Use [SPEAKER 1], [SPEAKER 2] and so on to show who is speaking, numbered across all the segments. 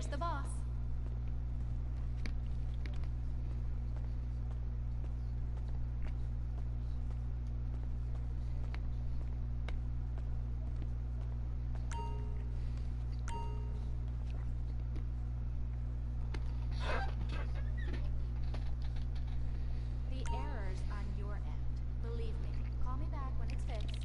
[SPEAKER 1] There's the boss. The error's on your end. Believe me. Call me back when it's fixed.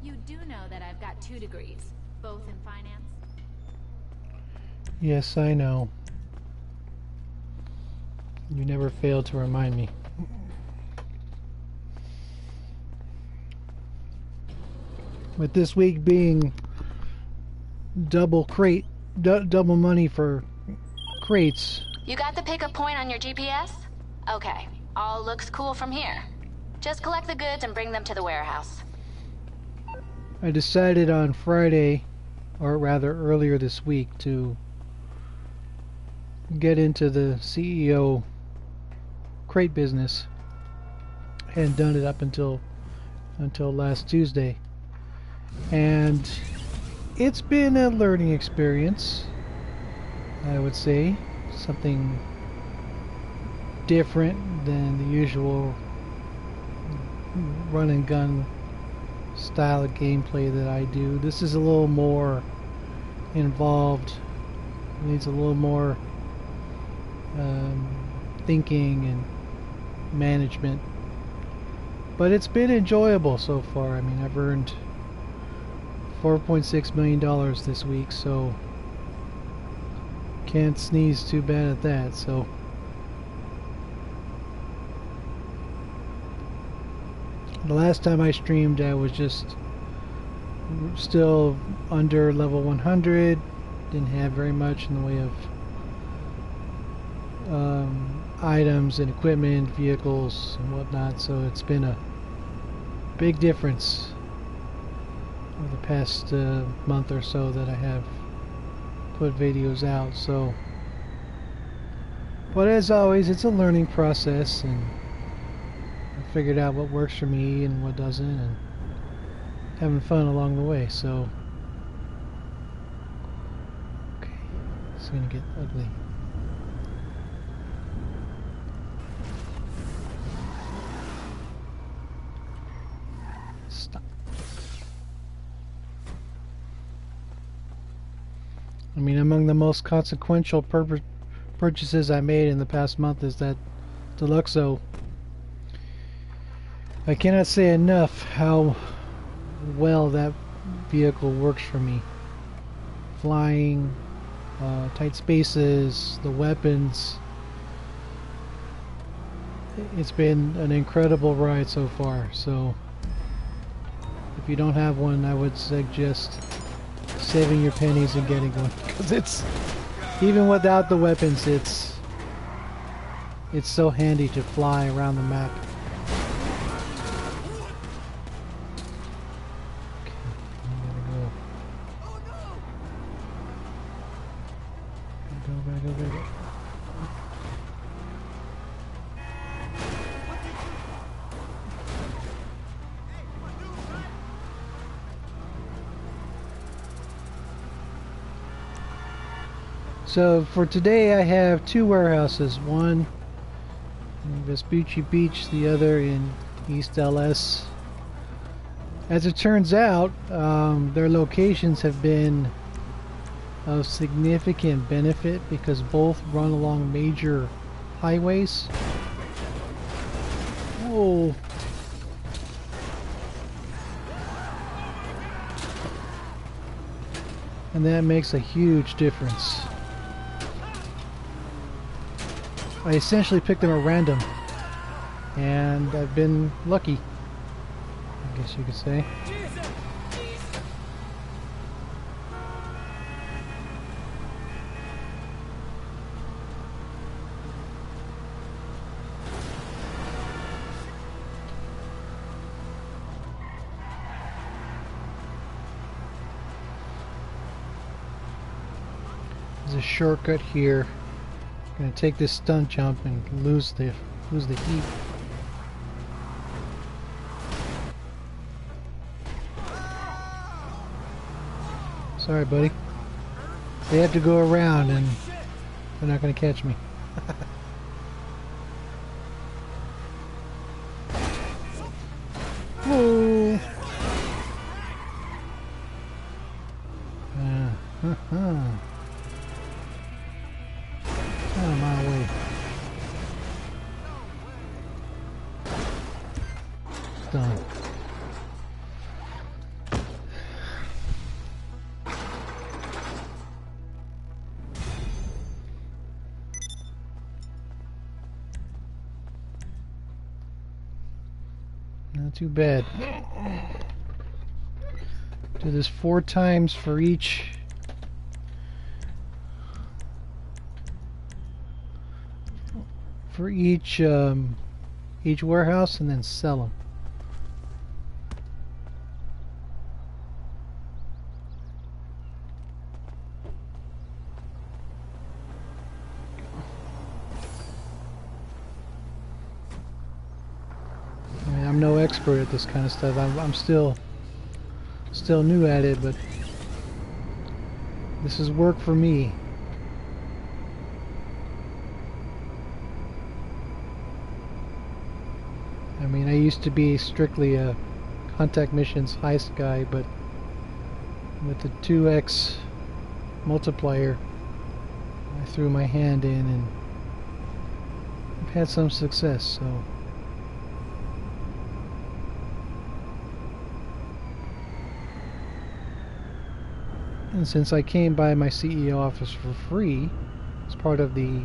[SPEAKER 1] You do know that I've got 2 degrees, both in finance?
[SPEAKER 2] Yes, I know. You never fail to remind me. With this week being double money for crates.
[SPEAKER 1] You got the pickup point on your GPS? Okay, all looks cool from here. Just collect the goods and bring them to the warehouse.
[SPEAKER 2] I decided on Friday, or rather earlier this week, to get into the CEO crate business. I hadn't done it up until last Tuesday, and it's been a learning experience. I would say something different than the usual run and gun style of gameplay that I do. This is a little more involved. It needs a little more thinking and management, but it's been enjoyable so far. I mean, I've earned $4.6 million this week, so can't sneeze too bad at that. So the last time I streamed, I was just still under level 100, didn't have very much in the way of items and equipment, vehicles and whatnot, so it's been a big difference over the past month or so that I have put videos out. So, but as always, it's a learning process, and I figured out what works for me and what doesn't, and having fun along the way. So, okay, it's gonna get ugly. Stop. I mean, among the most consequential purchases I made in the past month is that Deluxo. I cannot say enough how well that vehicle works for me. Flying, tight spaces, the weapons. It's been an incredible ride so far. So if you don't have one, I would suggest saving your pennies and getting one, because it's, even without the weapons, it's so handy to fly around the map. So for today I have 2 warehouses, one in Vespucci Beach, the other in East LS. As it turns out, their locations have been of significant benefit because both run along major highways. Whoa. And that makes a huge difference. I essentially picked them at random, and I've been lucky, I guess you could say. There's a shortcut here. Gonna take this stunt jump and lose the heat. Sorry, buddy. They have to go around and they're not gonna catch me. Whoa! Out of my way. Done. Not too bad. Do this 4 times for each each warehouse, and then sell them. I mean, I'm no expert at this kind of stuff. I'm still new at it, but this is work for me. I mean, I used to be strictly a contact missions heist guy, but with the 2x multiplier, I threw my hand in and I've had some success, so. And since I came by my CEO office for free as part of the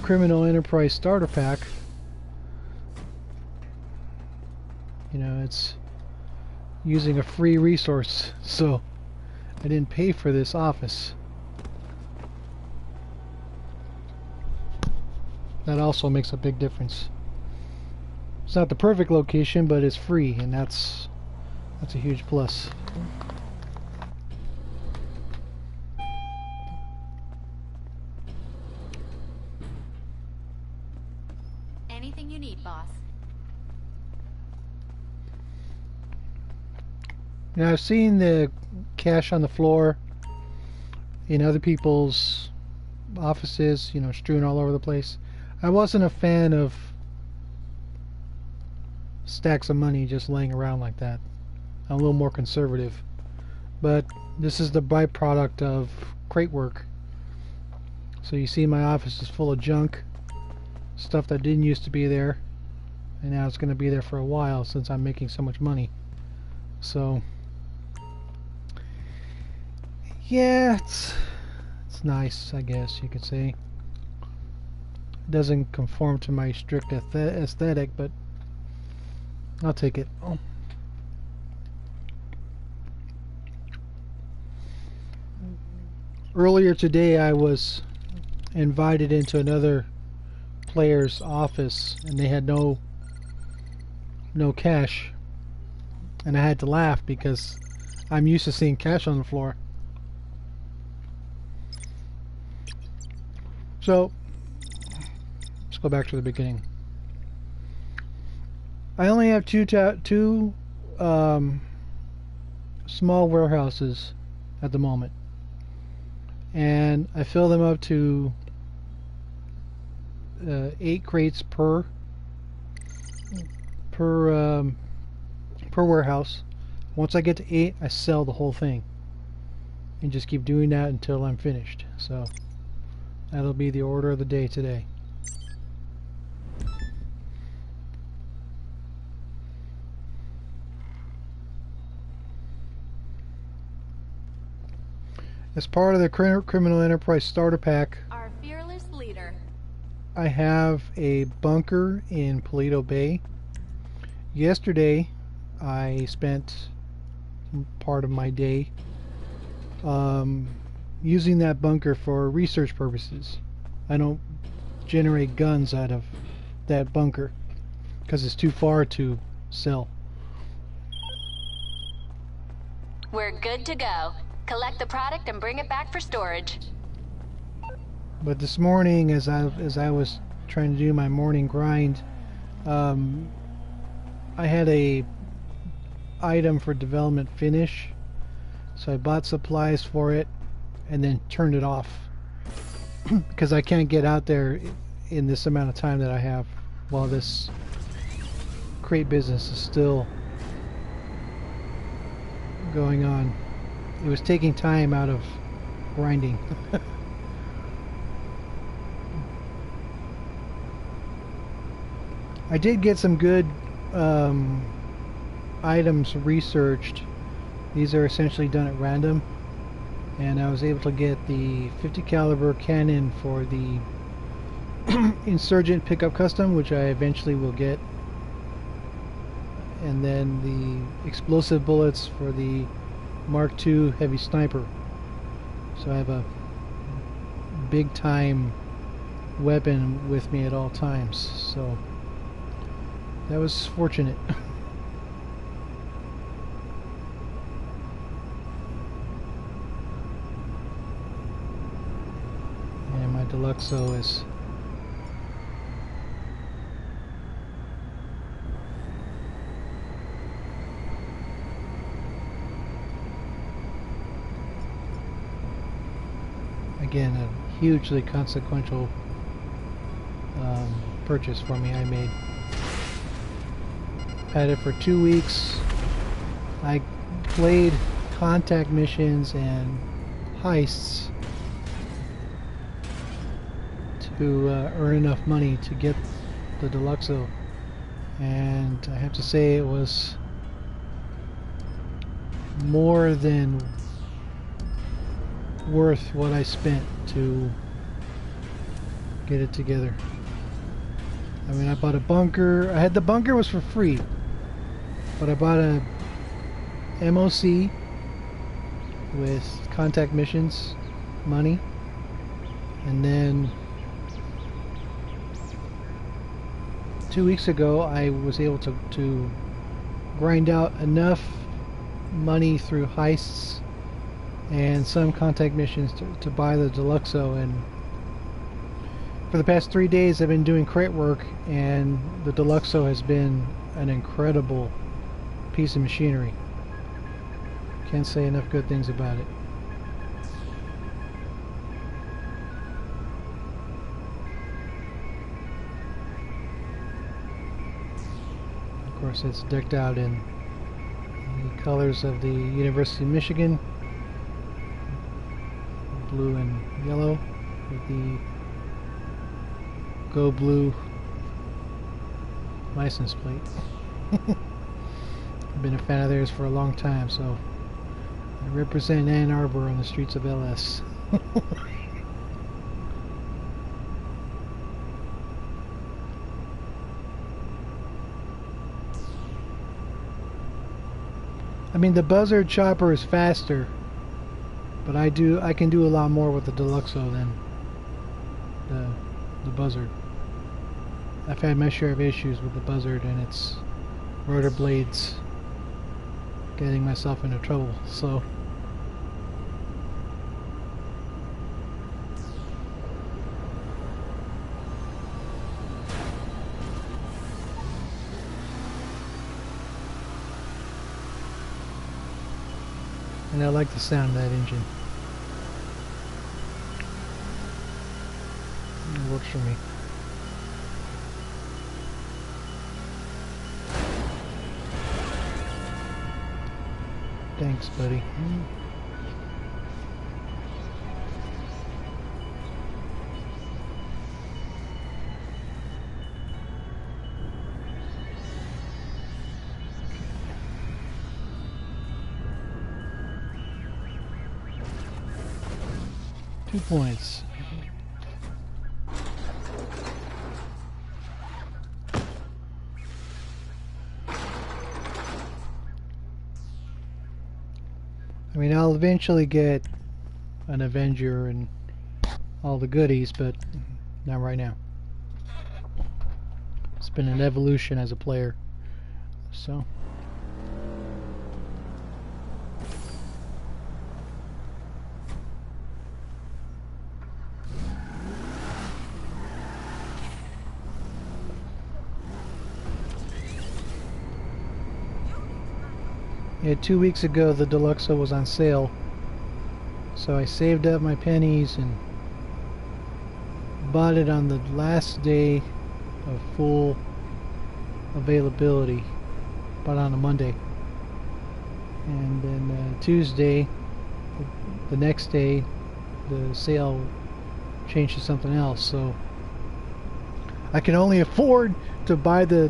[SPEAKER 2] Criminal Enterprise Starter Pack, you know, it's using a free resource, so I didn't pay for this office. That also makes a big difference. It's not the perfect location, but it's free, and that's a huge plus.
[SPEAKER 1] Anything you need, boss.
[SPEAKER 2] Now, I've seen the cash on the floor in other people's offices, you know, strewn all over the place. I wasn't a fan of stacks of money just laying around like that. I'm a little more conservative. But this is the byproduct of crate work. So you see my office is full of junk, stuff that didn't used to be there, and now it's going to be there for a while since I'm making so much money. So yeah, it's nice, I guess you could say. It doesn't conform to my strict aesthetic, but I'll take it. Oh. Earlier today I was invited into another player's office and they had no cash, and I had to laugh because I'm used to seeing cash on the floor. So let's go back to the beginning. I only have two small warehouses at the moment, and I fill them up to 8 crates per warehouse. Once I get to 8, I sell the whole thing, and just keep doing that until I'm finished. So that'll be the order of the day today. As part of the Criminal Enterprise Starter Pack,
[SPEAKER 1] Our fearless leader.
[SPEAKER 2] I have a bunker in Paleto Bay. Yesterday, I spent part of my day using that bunker for research purposes. I don't generate guns out of that bunker because it's too far to sell.
[SPEAKER 1] We're good to go. Collect the product and bring it back for storage.
[SPEAKER 2] But this morning, as I was trying to do my morning grind, I had a item for development finish, so I bought supplies for it and then turned it off because I can't get out there in this amount of time that I have while this crate business is still going on. It was taking time out of grinding. I did get some good items researched. These are essentially done at random, and I was able to get the 50 caliber cannon for the Insurgent pickup custom, which I eventually will get, and then the explosive bullets for the Mark II heavy sniper. So I have a big time weapon with me at all times, so that was fortunate. And my Deluxo is again a hugely consequential purchase for me. I made. Had it for 2 weeks. I played contact missions and heists to earn enough money to get the Deluxo, and I have to say it was more than worth what I spent to get it together. I mean, I bought a bunker. I had the bunker was for free, but I bought a MOC with contact missions money, and then 2 weeks ago I was able to grind out enough money through heists and some contact missions to buy the Deluxo. And for the past 3 days I've been doing crate work, and the Deluxo has been an incredible piece of machinery. Can't say enough good things about it. Of course, it's decked out in the colors of the University of Michigan, blue and yellow, with the Go Blue license plate. I've been a fan of theirs for a long time, so I represent Ann Arbor on the streets of LS. I mean, the Buzzard chopper is faster, but I can do a lot more with the Deluxo than the Buzzard. I've had my share of issues with the Buzzard and its rotor blades, getting myself into trouble, so and I like the sound of that engine. It works for me. Thanks, buddy. Two points. I mean, I'll eventually get an Avenger and all the goodies, but not right now. It's been an evolution as a player, so. Yeah, 2 weeks ago the Deluxo was on sale, so I saved up my pennies and bought it on the last day of full availability, bought on a Monday. And then Tuesday, the next day, the sale changed to something else. So I can only afford to buy the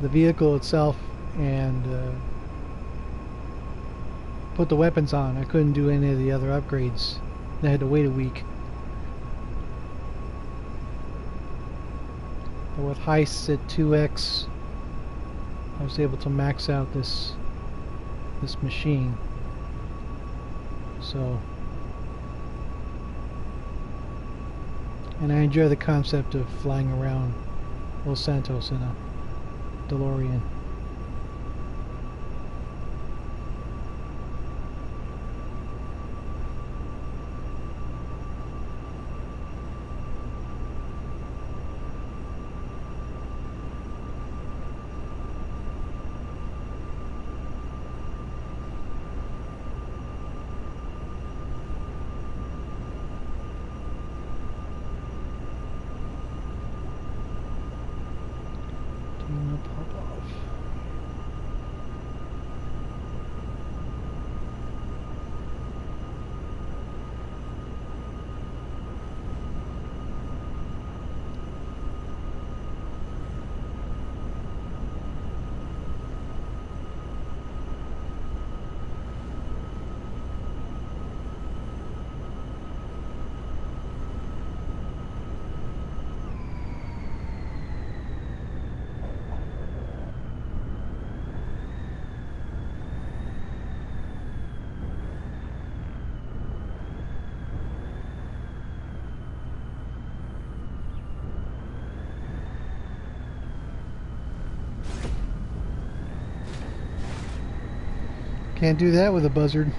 [SPEAKER 2] vehicle itself and put the weapons on. I couldn't do any of the other upgrades. I had to wait a week. But with heists at 2x, I was able to max out this machine. So, and I enjoy the concept of flying around Los Santos in a DeLorean. Can't do that with a buzzard.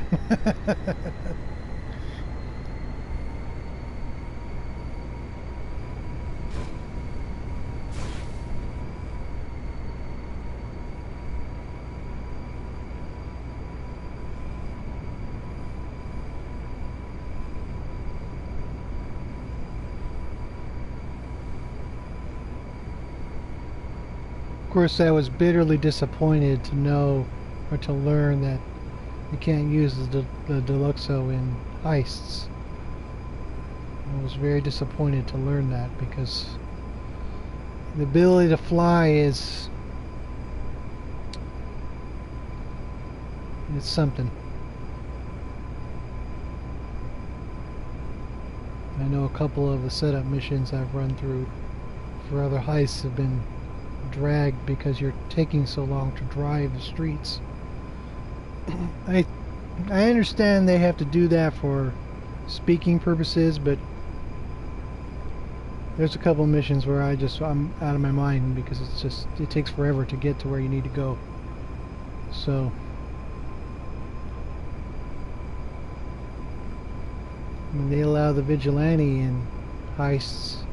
[SPEAKER 2] Of course, I was bitterly disappointed to know or to learn that you can't use the Deluxo in heists. I was very disappointed to learn that, because the ability to fly it's something. I know a couple of the setup missions I've run through for other heists have been dragged because you're taking so long to drive the streets. I understand they have to do that for speaking purposes, but there's a couple missions where I'm out of my mind because it takes forever to get to where you need to go. So when they allow the vigilante in heists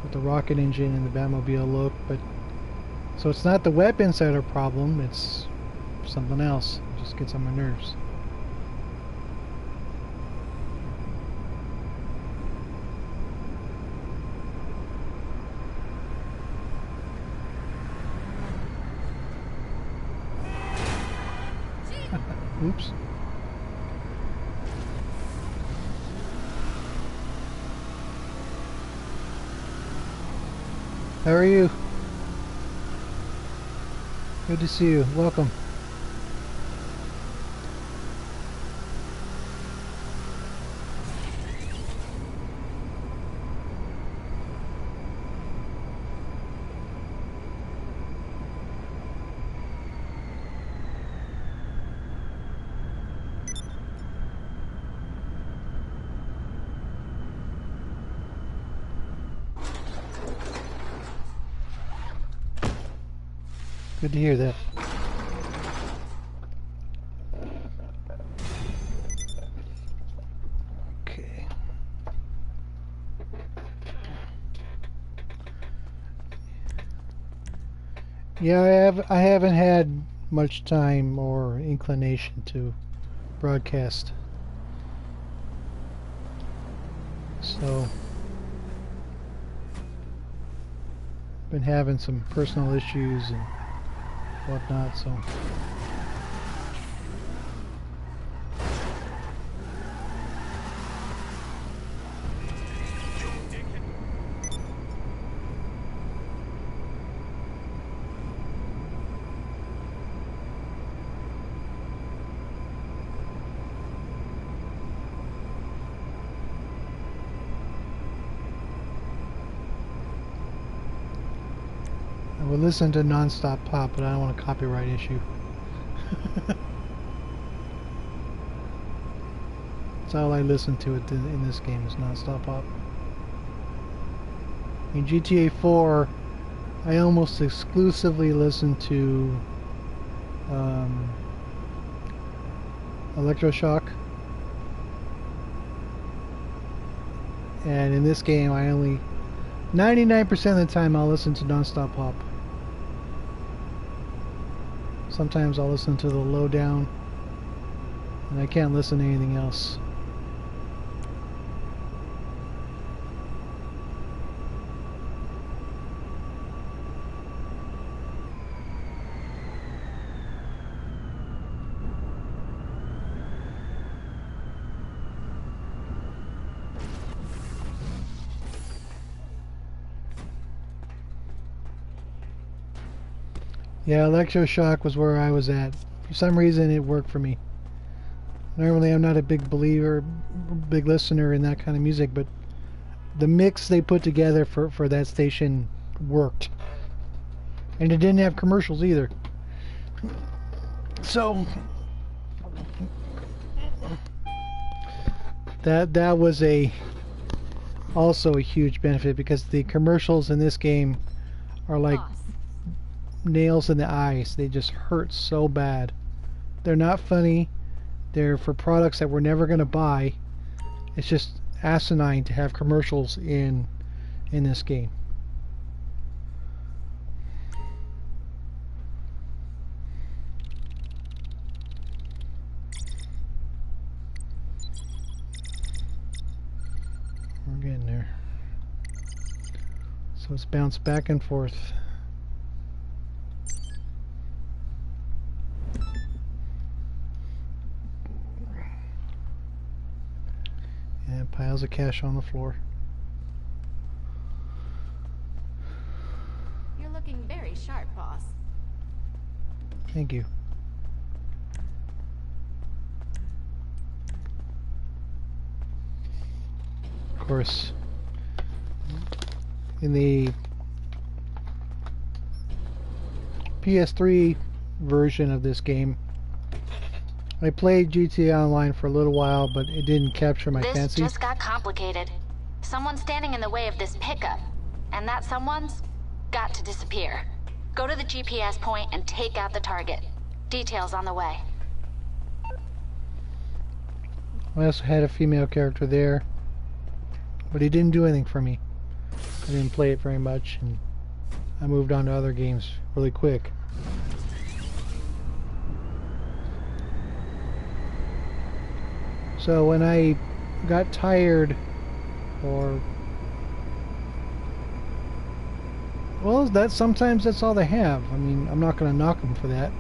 [SPEAKER 2] with the rocket engine and the Batmobile look, but so it's not the weapons that are a problem, it's something else. It just gets on my nerves. Oops. How are you? Good to see you. Welcome. Good to hear that. Okay. Yeah, I haven't had much time or inclination to broadcast. So, been having some personal issues and whatnot, so. I would listen to Non-Stop Pop, but I don't want a copyright issue. That's all I listen to in this game is Non-Stop Pop. In GTA 4, I almost exclusively listen to Electroshock. And in this game, I only 99% of the time I'll listen to Non-Stop Pop. Sometimes I'll listen to the Lowdown, and I can't listen to anything else. Yeah, Electroshock was where I was at. For some reason, it worked for me. Normally, I'm not a big believer, big listener in that kind of music, but the mix they put together for that station worked. And it didn't have commercials either. So, that was also a huge benefit, because the commercials in this game are like nails in the eyes. They just hurt so bad. They're not funny. They're for products that we're never going to buy. It's just asinine to have commercials in this game. We're getting there. So it's bounced back and forth. And piles of cash on the floor.
[SPEAKER 3] You're looking very sharp, boss.
[SPEAKER 2] Thank you. Of course, in the PS3 version of this game, I played GTA Online for a little while, but it didn't capture my fancy.
[SPEAKER 1] This just got complicated. Someone's standing in the way of this pickup, and that someone's got to disappear. Go to the GPS point and take out the target. Details on the way.
[SPEAKER 2] I also had a female character there, but he didn't do anything for me. I didn't play it very much, and I moved on to other games really quick. So when I got tired, or well, sometimes that's all they have. I mean, I'm not going to knock them for that.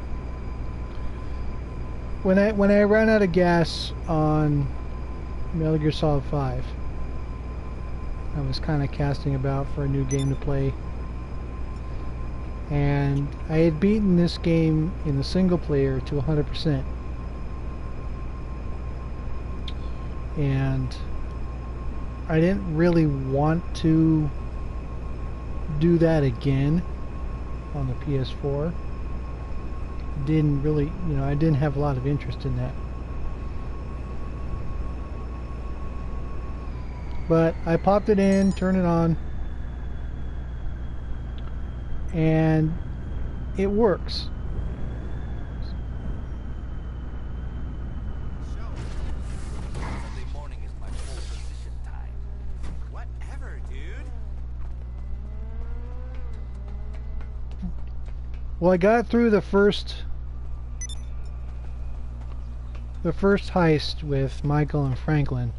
[SPEAKER 2] When I ran out of gas on Metal Gear Solid 5, I was kind of casting about for a new game to play, and I had beaten this game in the single player to 100%. And I didn't really want to do that again on the PS4. Didn't really, I didn't have a lot of interest in that. But I popped it in, turned it on, and it works. Well, I got through the first the first heist with Michael and Franklin,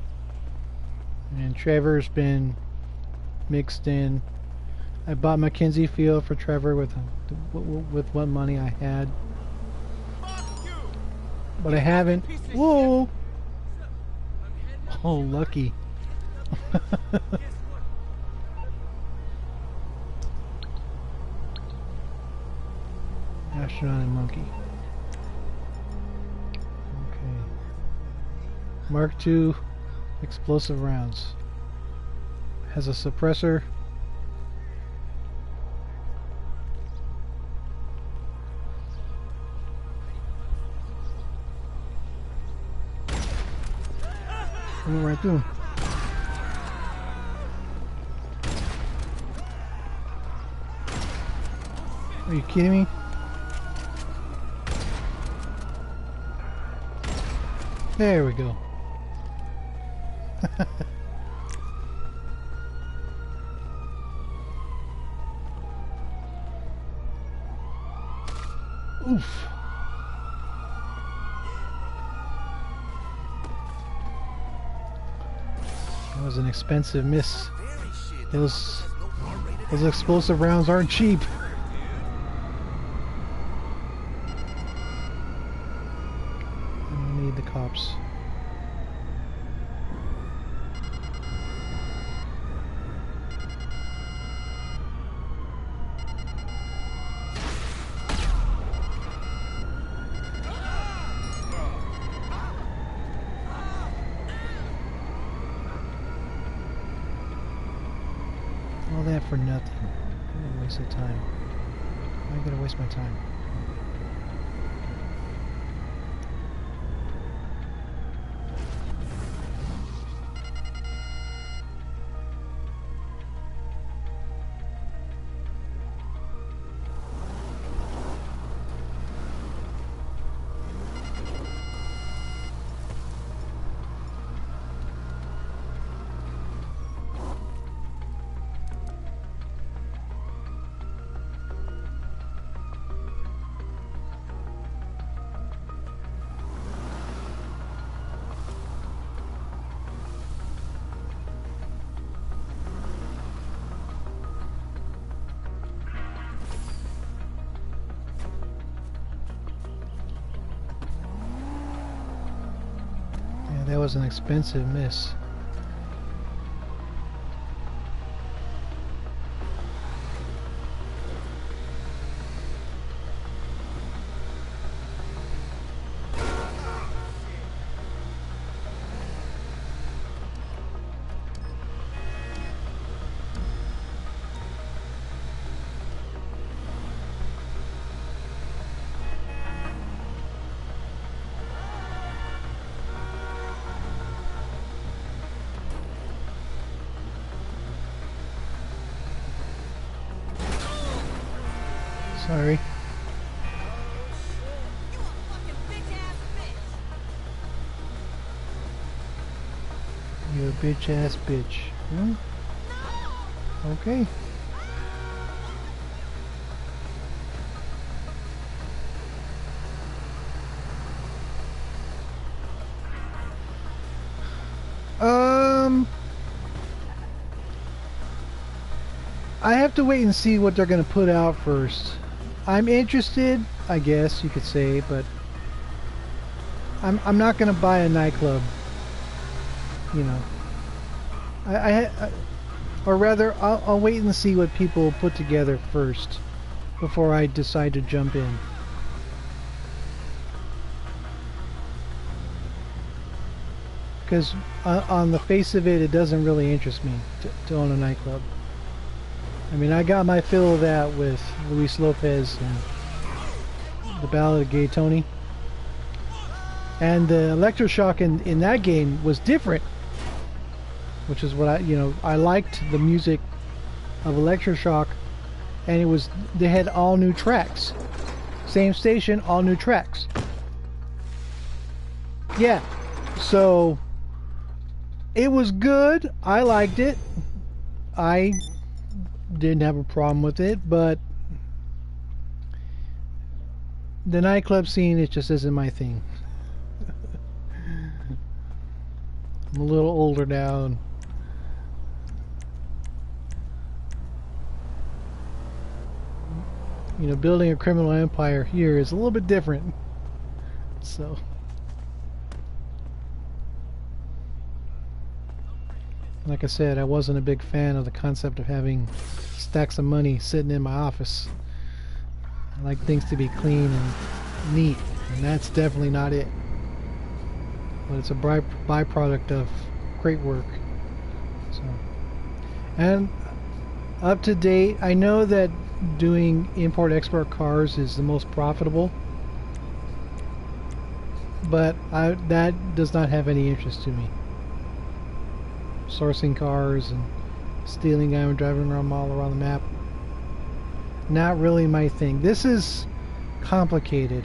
[SPEAKER 2] and Trevor's been mixed in. I bought Mackenzie Field for Trevor with what money I had, but I haven't. Whoa! Oh, lucky. Astronaut and monkey. Okay. Mark II explosive rounds. Has a suppressor. I went right through him. Are you kidding me? There we go. Oof. That was an expensive miss. Those explosive rounds aren't cheap. I need the cops. All that for nothing. What a waste of time. Why am I gonna waste my time? That was an expensive miss. Sorry. You a bitch ass bitch. Hmm? Okay. I have to wait and see what they're gonna put out first. I'm interested, I guess you could say, but I'm not gonna buy a nightclub. You know, or rather, I'll wait and see what people put together first before I decide to jump in. Because on the face of it, it doesn't really interest me to own a nightclub. I mean, I got my fill of that with Luis Lopez and the Ballad of Gay Tony. And the electroshock in that game was different, which is what I liked the music of Electroshock, and they had all new tracks. Same station, all new tracks. Yeah, so it was good. I liked it. I didn't have a problem with it, but the nightclub scene, it just isn't my thing. I'm a little older now, and you know, building a criminal empire here is a little bit different. So, like I said, I wasn't a big fan of the concept of having stacks of money sitting in my office. I like things to be clean and neat, and that's definitely not it. But it's a byproduct of great work. So, and up to date, I know that doing import-export cars is the most profitable, but that does not have any interest to me. Sourcing cars and stealing them and driving them all around the map, not really my thing. This is complicated,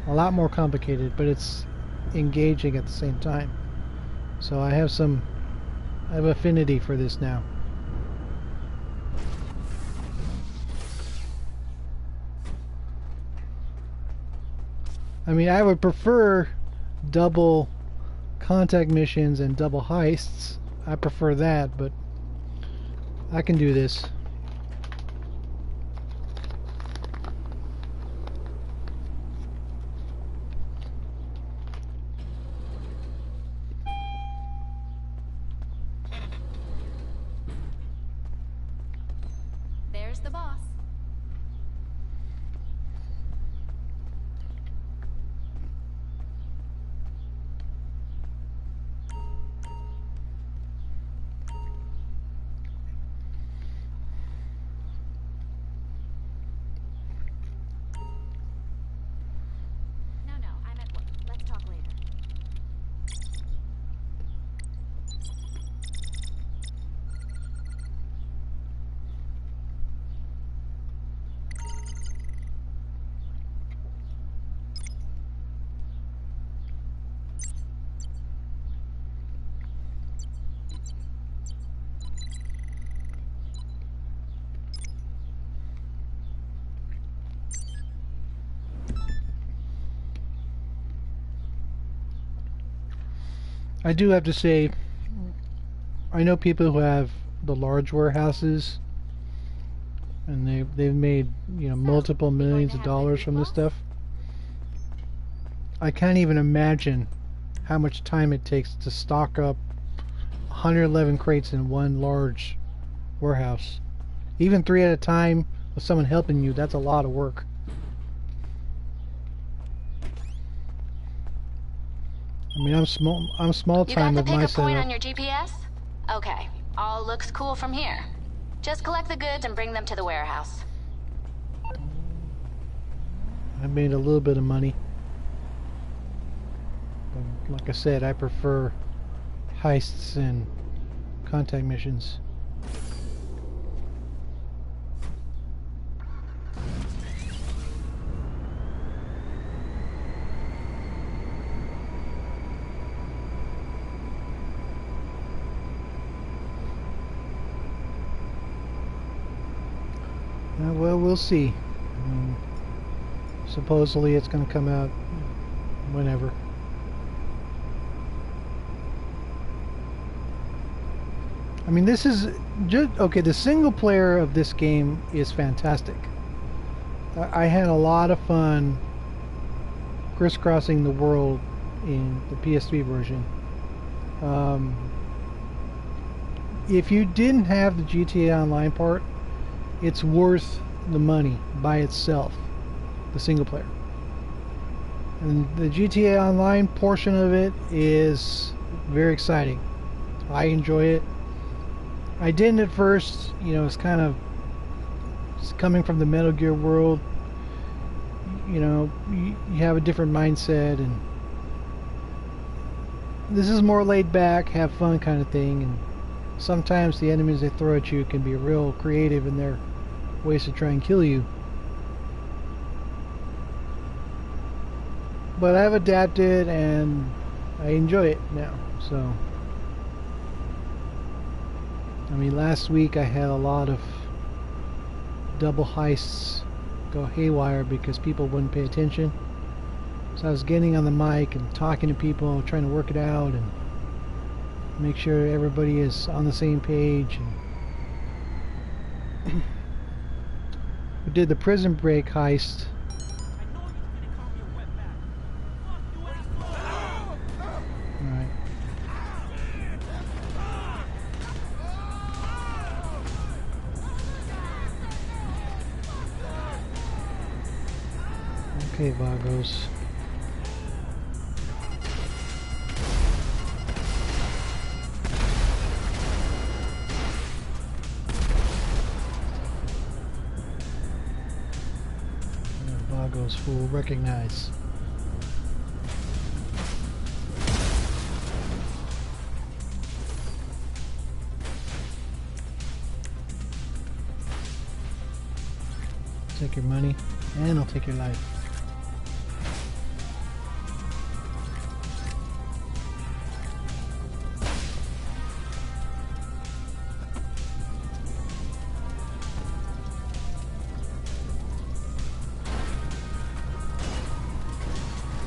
[SPEAKER 2] a lot more complicated, but it's engaging at the same time. So I have affinity for this now. I mean, I would prefer double contact missions and double heists. I prefer that, but I can do this.
[SPEAKER 3] There's the boss. No, I'm at work. Let's talk later.
[SPEAKER 2] I do have to say, I know people who have the large warehouses, and they've made, you know, multiple millions of dollars from this stuff. I can't even imagine how much time it takes to stock up 111 crates in one large warehouse. Even 3 at a time with someone helping you, that's a lot of work. I mean, I'm small time with my
[SPEAKER 1] You got the pickup point
[SPEAKER 2] setup.
[SPEAKER 1] on your GPS? Okay, all looks cool from here. Just collect the goods and bring them to the warehouse.
[SPEAKER 2] I made a little bit of money. But like I said, I prefer heists and contact missions. Well, we'll see. I mean, supposedly it's going to come out whenever. I mean, this is just okay. The single player of this game is fantastic. I had a lot of fun crisscrossing the world in the PS3 version. If you didn't have the GTA Online part, it's worth the money by itself, the single player. And the GTA Online portion of it is very exciting. I enjoy it. I didn't at first, you know, it's coming from the Metal Gear world. You know, you have a different mindset, and this is more laid back, have fun kind of thing. And sometimes the enemies they throw at you can be real creative in their ways to try and kill you. But I've adapted and I enjoy it now. So, I mean, last week I had a lot of double heists go haywire because people wouldn't pay attention. So I was getting on the mic and talking to people, trying to work it out, and make sure everybody is on the same page. And we did the prison break heist. Alright. Okay, Vagos. Vagos, fool, recognize. Take your money, and I'll take your life.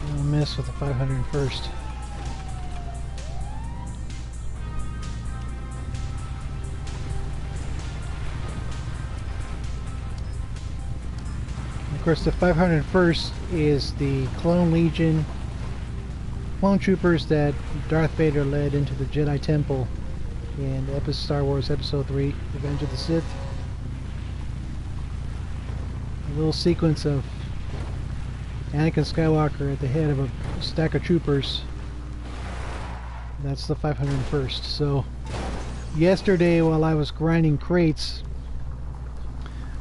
[SPEAKER 2] Don't mess with the 501st. Of course, the 501st is the Clone Legion, clone troopers that Darth Vader led into the Jedi Temple in Star Wars Episode 3, Revenge of the Sith. A little sequence of Anakin Skywalker at the head of a stack of troopers. That's the 501st. So, yesterday while I was grinding crates,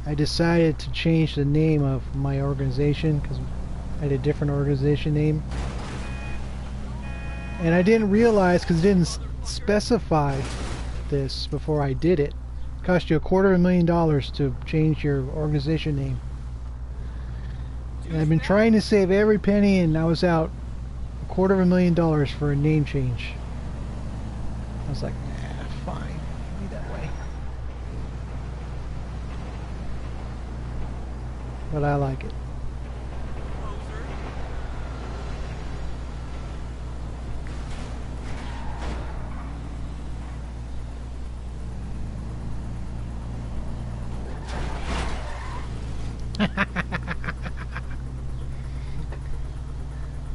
[SPEAKER 2] I decided to change the name of my organization because I had a different organization name. And I didn't realize, because it didn't specify this before I did it. It cost you $250,000 to change your organization name. And I've been trying to save every penny, and I was out $250,000 for a name change. I was like, nah, fine, be that way. But I like it.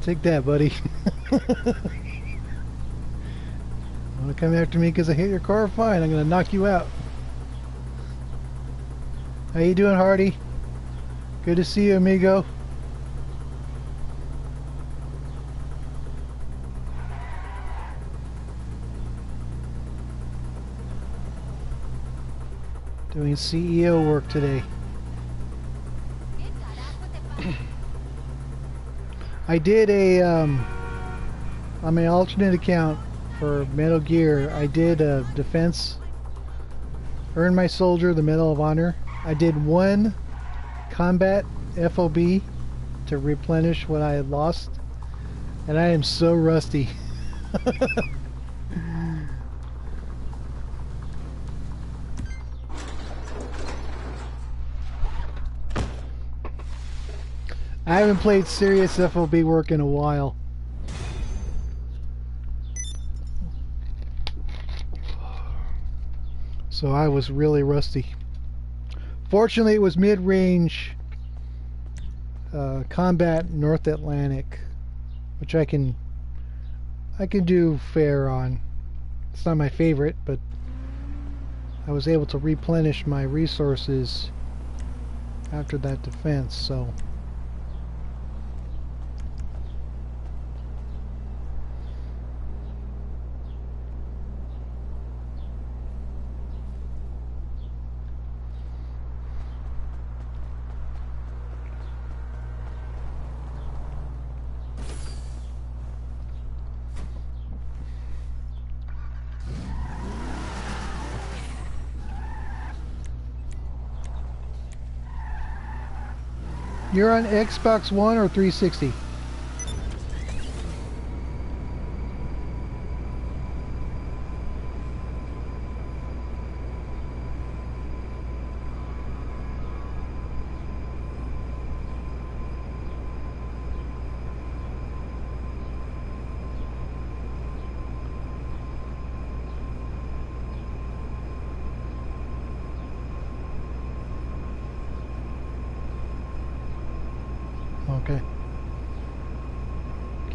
[SPEAKER 2] Take that, buddy. Want to come after me because I hit your car? Fine, I'm going to knock you out. How you doing, Hardy? Good to see you, amigo. Doing CEO work today. I did a, on my alternate account for Metal Gear, I did a defense, earned my soldier the Medal of Honor. I did one combat FOB to replenish what I had lost, and I am so rusty. I haven't played serious FOB work in a while. So I was really rusty. Fortunately, it was mid-range combat North Atlantic, which I can do fair on. It's not my favorite, but I was able to replenish my resources after that defense, so. You're on Xbox One or 360?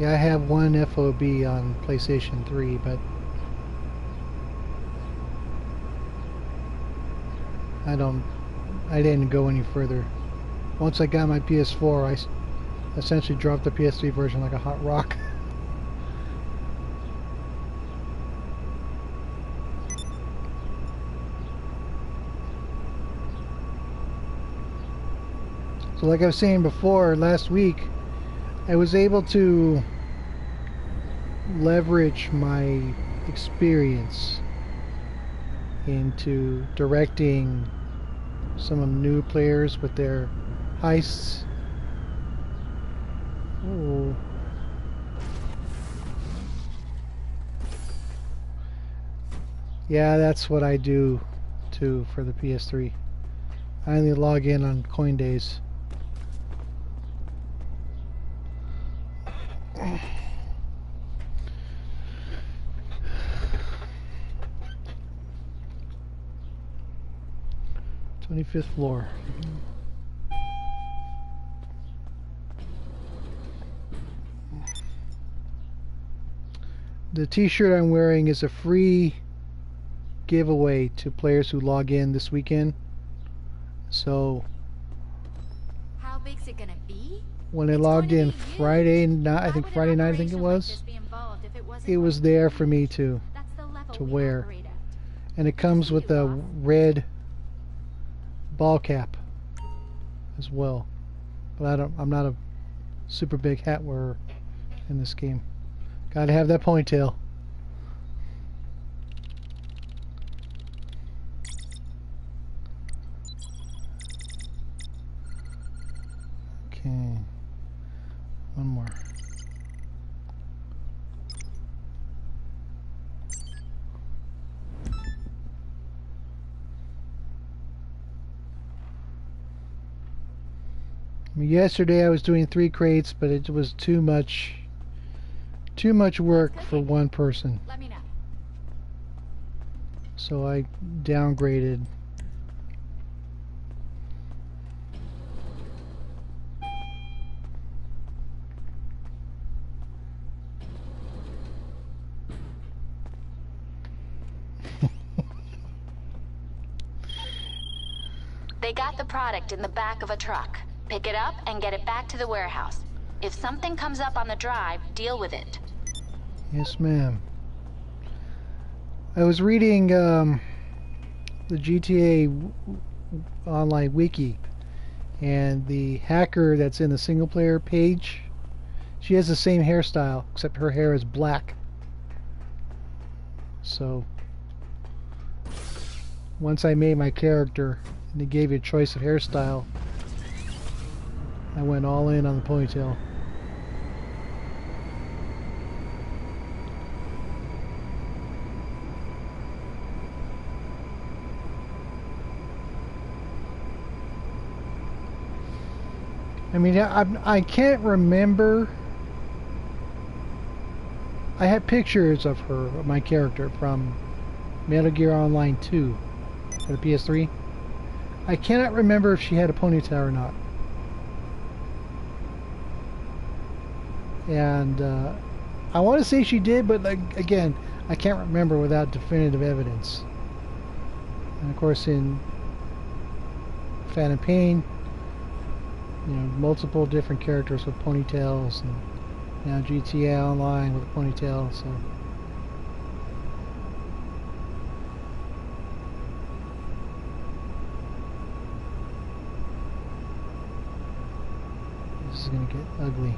[SPEAKER 2] Yeah, I have one FOB on PlayStation 3, but I didn't go any further. Once I got my PS4, I essentially dropped the PS3 version like a hot rock. So like I was saying before, last week, I was able to leverage my experience into directing some of the new players with their heists. Ooh. Yeah, that's what I do too for the PS3. I only log in on Coindays. Fifth floor. The t-shirt I'm wearing is a free giveaway to players who log in this weekend. So
[SPEAKER 3] How big's it gonna be?
[SPEAKER 2] when I
[SPEAKER 3] It's
[SPEAKER 2] logged
[SPEAKER 3] going to
[SPEAKER 2] in
[SPEAKER 3] be huge.
[SPEAKER 2] Friday night, I
[SPEAKER 3] Why
[SPEAKER 2] think
[SPEAKER 3] would an
[SPEAKER 2] Friday night, I think it
[SPEAKER 3] operation like
[SPEAKER 2] was,
[SPEAKER 3] this be involved if it wasn't
[SPEAKER 2] it
[SPEAKER 3] going
[SPEAKER 2] was
[SPEAKER 3] to be
[SPEAKER 2] there for me
[SPEAKER 3] huge?
[SPEAKER 2] to
[SPEAKER 3] That's the level we
[SPEAKER 2] wear.
[SPEAKER 3] operate at.
[SPEAKER 2] And it
[SPEAKER 3] Good to
[SPEAKER 2] comes
[SPEAKER 3] see
[SPEAKER 2] with
[SPEAKER 3] you,
[SPEAKER 2] a
[SPEAKER 3] boss.
[SPEAKER 2] red ball cap as well. But I'm not a super big hat wearer in this game. Gotta have that ponytail. Okay. One more. Yesterday I was doing 3 crates, but it was too much work for one person.
[SPEAKER 3] Let me know.
[SPEAKER 2] So I downgraded.
[SPEAKER 1] They got the product in the back of a truck. Pick it up and get it back to the warehouse. If something comes up on the drive, deal with it.
[SPEAKER 2] Yes, ma'am. I was reading the GTA online wiki, and the hacker that's in the single player page, she has the same hairstyle, except her hair is black. So once I made my character and they gave you a choice of hairstyle, I went all in on the ponytail. I mean, I can't remember. I had pictures of her, of my character, from Metal Gear Online 2 for the PS3. I cannot remember if she had a ponytail or not. And I want to say she did, but like, again, I can't remember without definitive evidence. And of course, in Phantom Pain, you know, multiple different characters with ponytails, and now GTA Online with a ponytail. So this is gonna get ugly.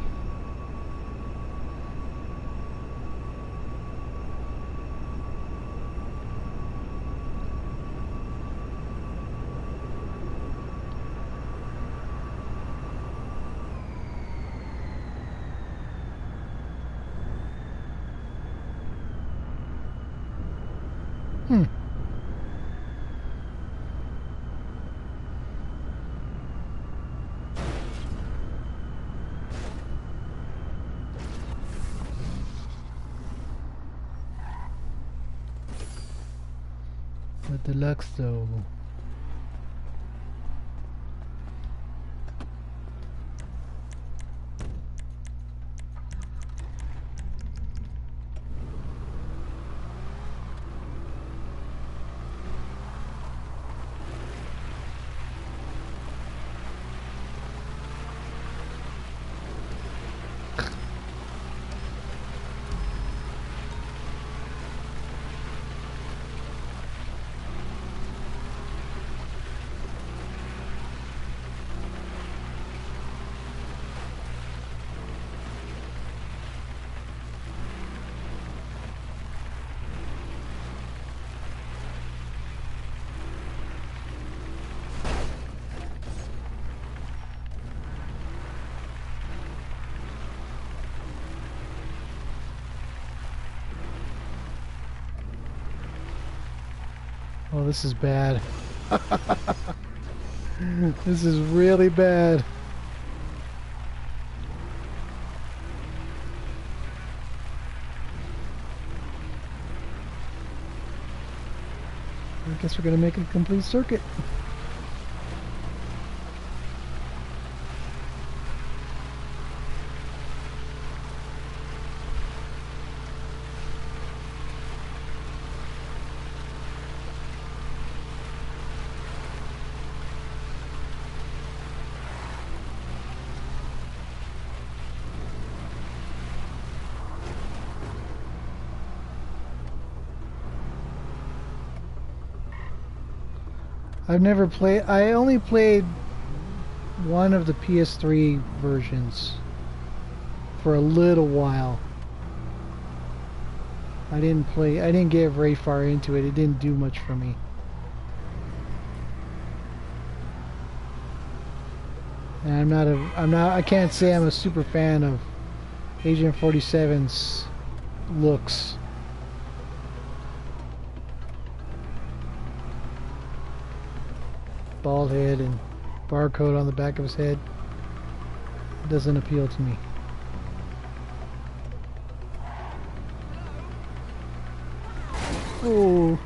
[SPEAKER 2] But deluxe though. Oh, this is bad. This is really bad. I guess we're gonna make a complete circuit. I've never played. I only played one of the PS3 versions for a little while. I didn't get very far into it. It didn't do much for me. And I can't say I'm a super fan of Agent 47's looks. Bald head and barcode on the back of his head doesn't appeal to me. Oh.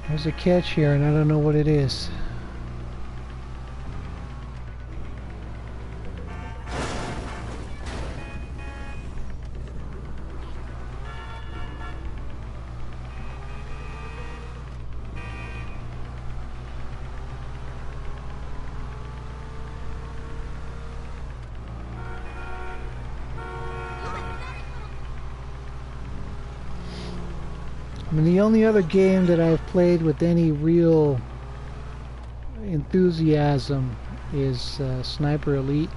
[SPEAKER 2] There's a catch here and I don't know what it is. I mean, the only other game that I've played with any real enthusiasm is Sniper Elite.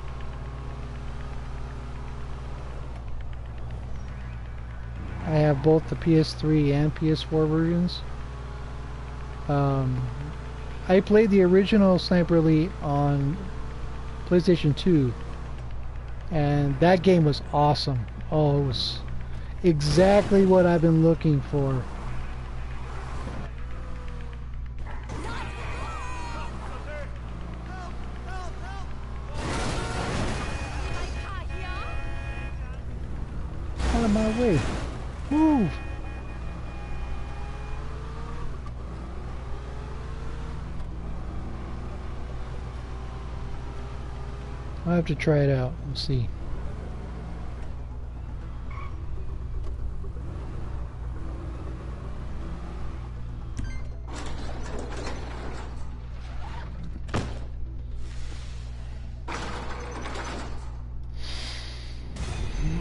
[SPEAKER 2] I have both the PS3 and PS4 versions. I played the original Sniper Elite on PlayStation 2, and that game was awesome. Oh, it was exactly what I've been looking for. Out of my way. Move! I'll have to try it out and see.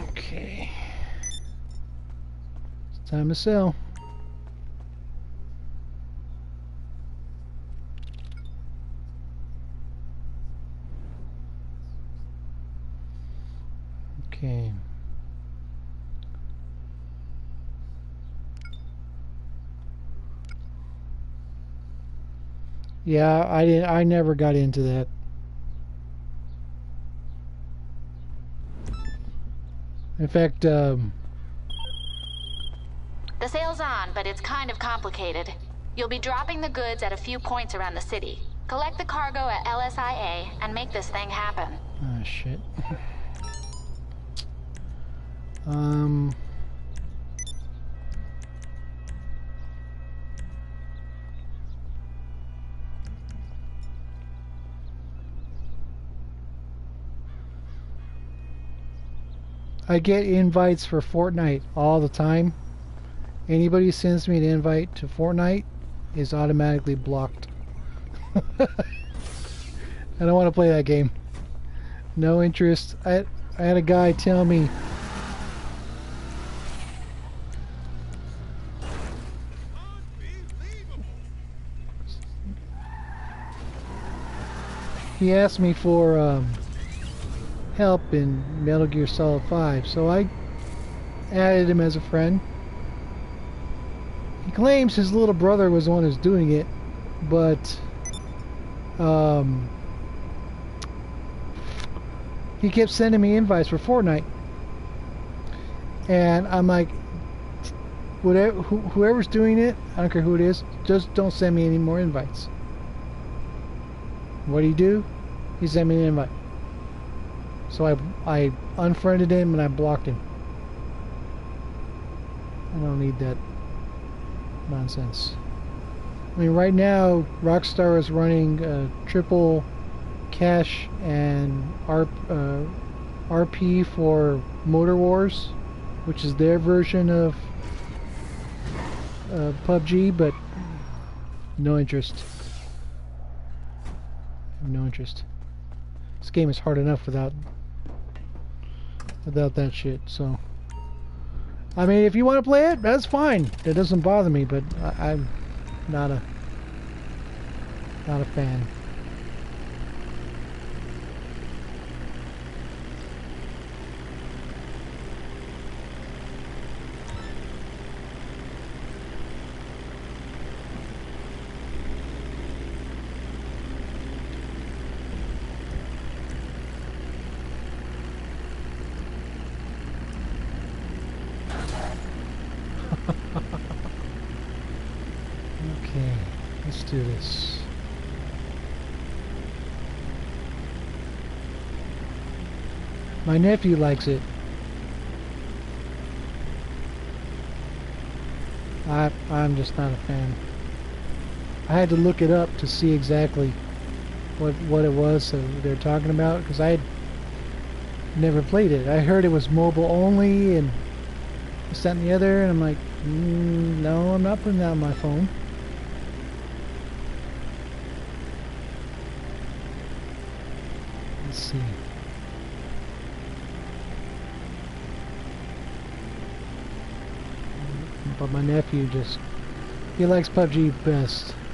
[SPEAKER 2] Okay. It's time to sell. Okay. Yeah, I never got into that. In fact,
[SPEAKER 1] The sale's on, but it's kind of complicated. You'll be dropping the goods at a few points around the city. Collect the cargo at LSIA and make this thing happen.
[SPEAKER 2] oh shit. I get invites for Fortnite all the time. Anybody who sends me an invite to Fortnite is automatically blocked. I don't want to play that game. No interest. I had a guy tell me he asked me for help in Metal Gear Solid 5, so I added him as a friend. He claims his little brother was the one who's doing it, but he kept sending me invites for Fortnite, And I'm like, whatever, whoever's doing it, I don't care who it is, just don't send me any more invites. What do? He sent me an invite. So I unfriended him and I blocked him. I don't need that nonsense. I mean, right now, Rockstar is running triple cash and RP for Motor Wars, which is their version of PUBG, but no interest. No interest. This game is hard enough without that shit. So, I mean, if you want to play it, that's fine. That doesn't bother me. But I'm not a fan. Okay, let's do this. My nephew likes it. I'm just not a fan. I had to look it up to see exactly what it was that they're talking about, because I had never played it. I heard it was mobile only and this, that, and the other, and I'm like, no, I'm not putting that on my phone. Let's see. But my nephew he likes PUBG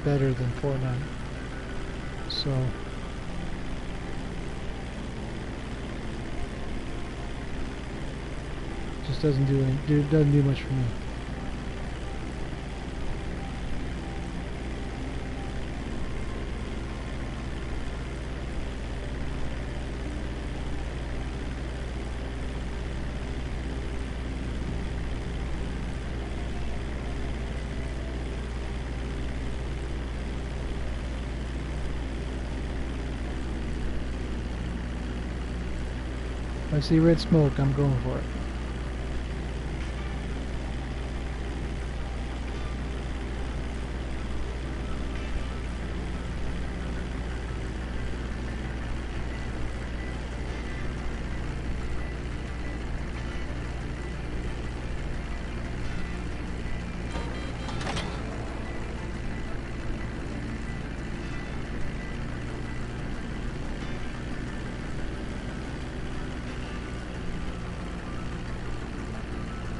[SPEAKER 2] better than Fortnite. So just doesn't do much for me. If I see red smoke, I'm going for it.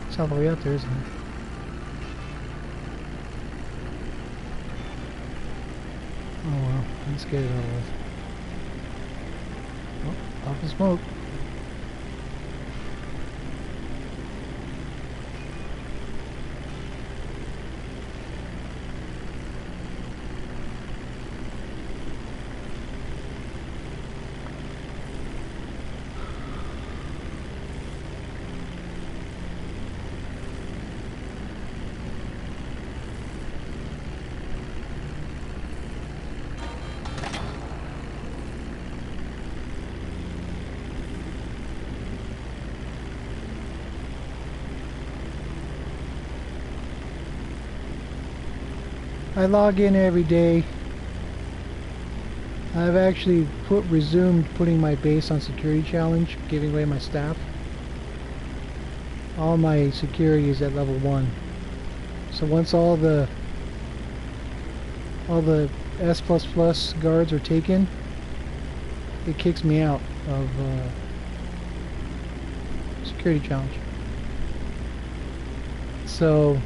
[SPEAKER 2] It's all the way out there, isn't it? Oh well, let's get it over with. Oh, off the smoke. I log in every day. I've actually resumed putting my base on security challenge, giving away my staff. All my security is at level 1. So once all the S++ guards are taken, it kicks me out of security challenge. So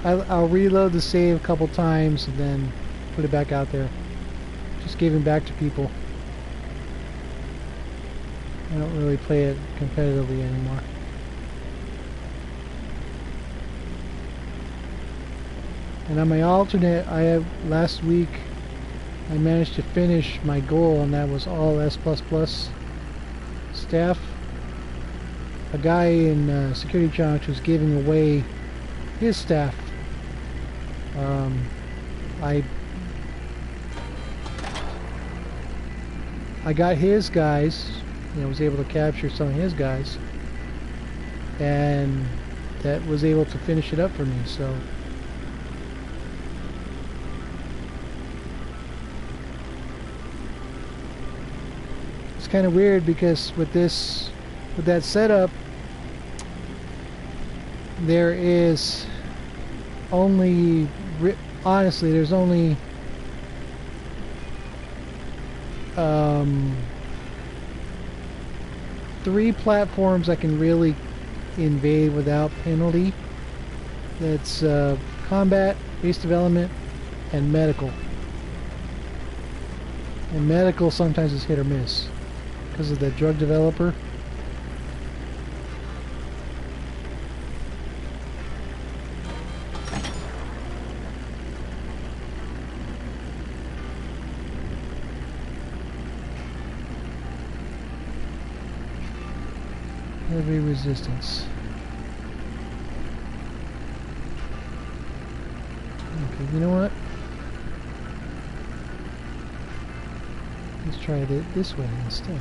[SPEAKER 2] I'll reload the save a couple times and then put it back out there. Just giving back to people. I don't really play it competitively anymore. And on my alternate, last week I managed to finish my goal, and that was all S++ staff. a guy in security challenge was giving away his staff. I got his guys, was able to capture some of his guys, and that was able to finish it up for me. So it's kind of weird because with that setup, there is only, honestly, there's only 3 platforms I can really invade without penalty. That's combat, base development, and medical. And medical sometimes is hit or miss because of the drug developer. Heavy resistance. Okay, you know what? Let's try it this way instead.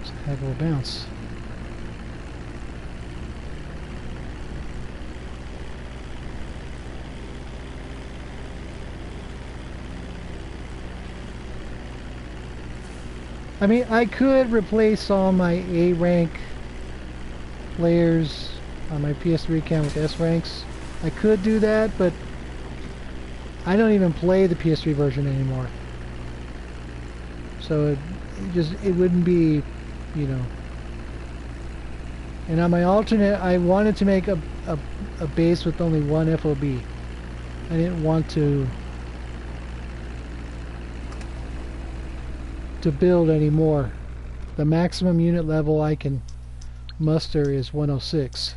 [SPEAKER 2] It's a heck of a bounce. I mean, I could replace all my A rank players on my PS3 account with S ranks. I could do that, but I don't even play the PS3 version anymore. So it wouldn't be, And on my alternate, I wanted to make a base with only one FOB. I didn't want to build anymore. The maximum unit level I can muster is 106.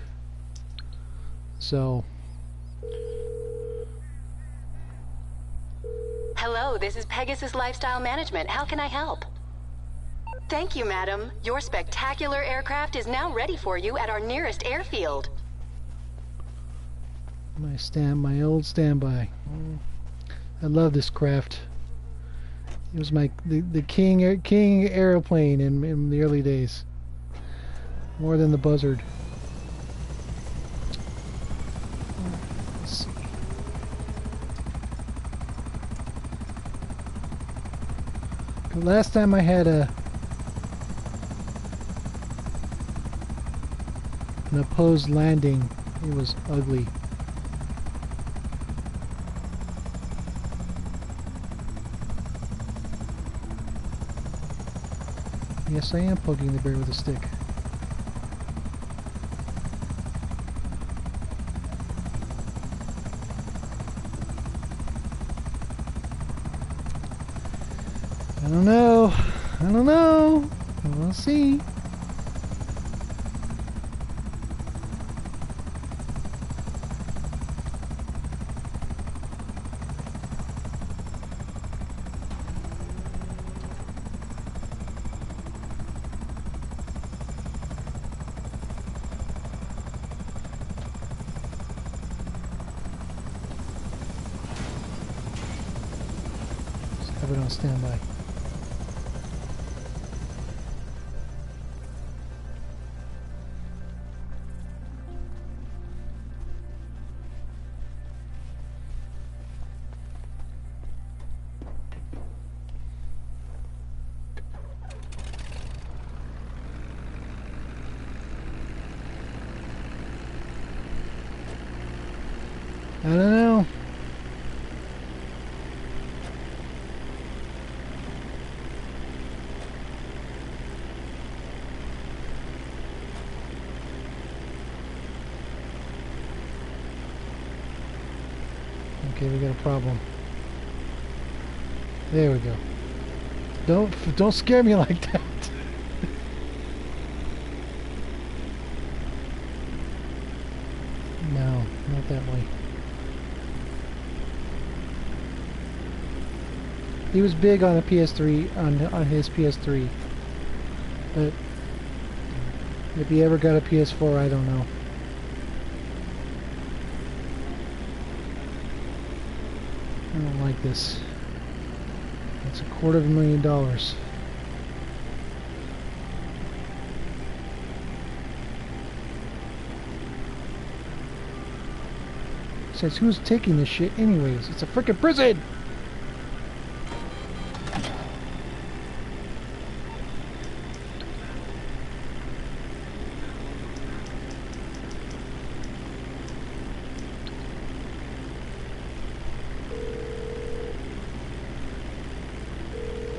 [SPEAKER 2] So
[SPEAKER 4] hello, this is Pegasus Lifestyle Management. How can I help? Thank you, madam. Your spectacular aircraft is now ready for you at our nearest airfield.
[SPEAKER 2] my old standby. I love this craft. It was the king airplane in the early days. More than the Buzzard. Let's see. The last time I had an opposed landing, it was ugly. Yes, I am poking the bear with a stick. I don't know. I don't know. We'll see. Have it on standby. I don't know. Okay, we got a problem. There we go. Don't scare me like that. No, not that way. He was big on the PS3, on his PS3. But if he ever got a PS4, I don't know. I don't like this. It's $250,000. Says who's taking this shit anyways? It's a frickin' prison!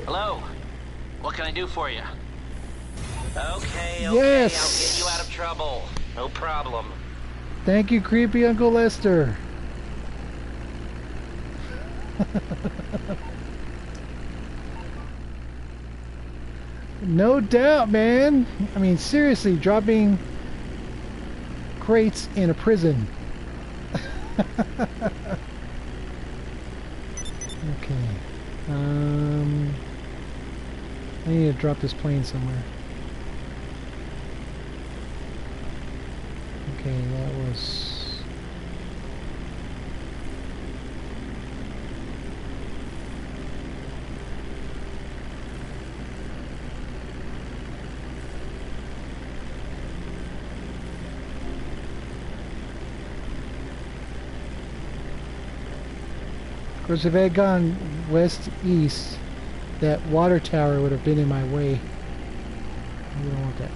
[SPEAKER 5] Hello. What can I do for you? Okay,
[SPEAKER 2] Yes.
[SPEAKER 5] I'll get you out of trouble. No problem.
[SPEAKER 2] Thank you, creepy Uncle Lester. No doubt, man. I mean, seriously, dropping crates in a prison. Okay. I need to drop this plane somewhere. Okay, that was... Of course, if I had gone west-east, that water tower would have been in my way. I don't want that.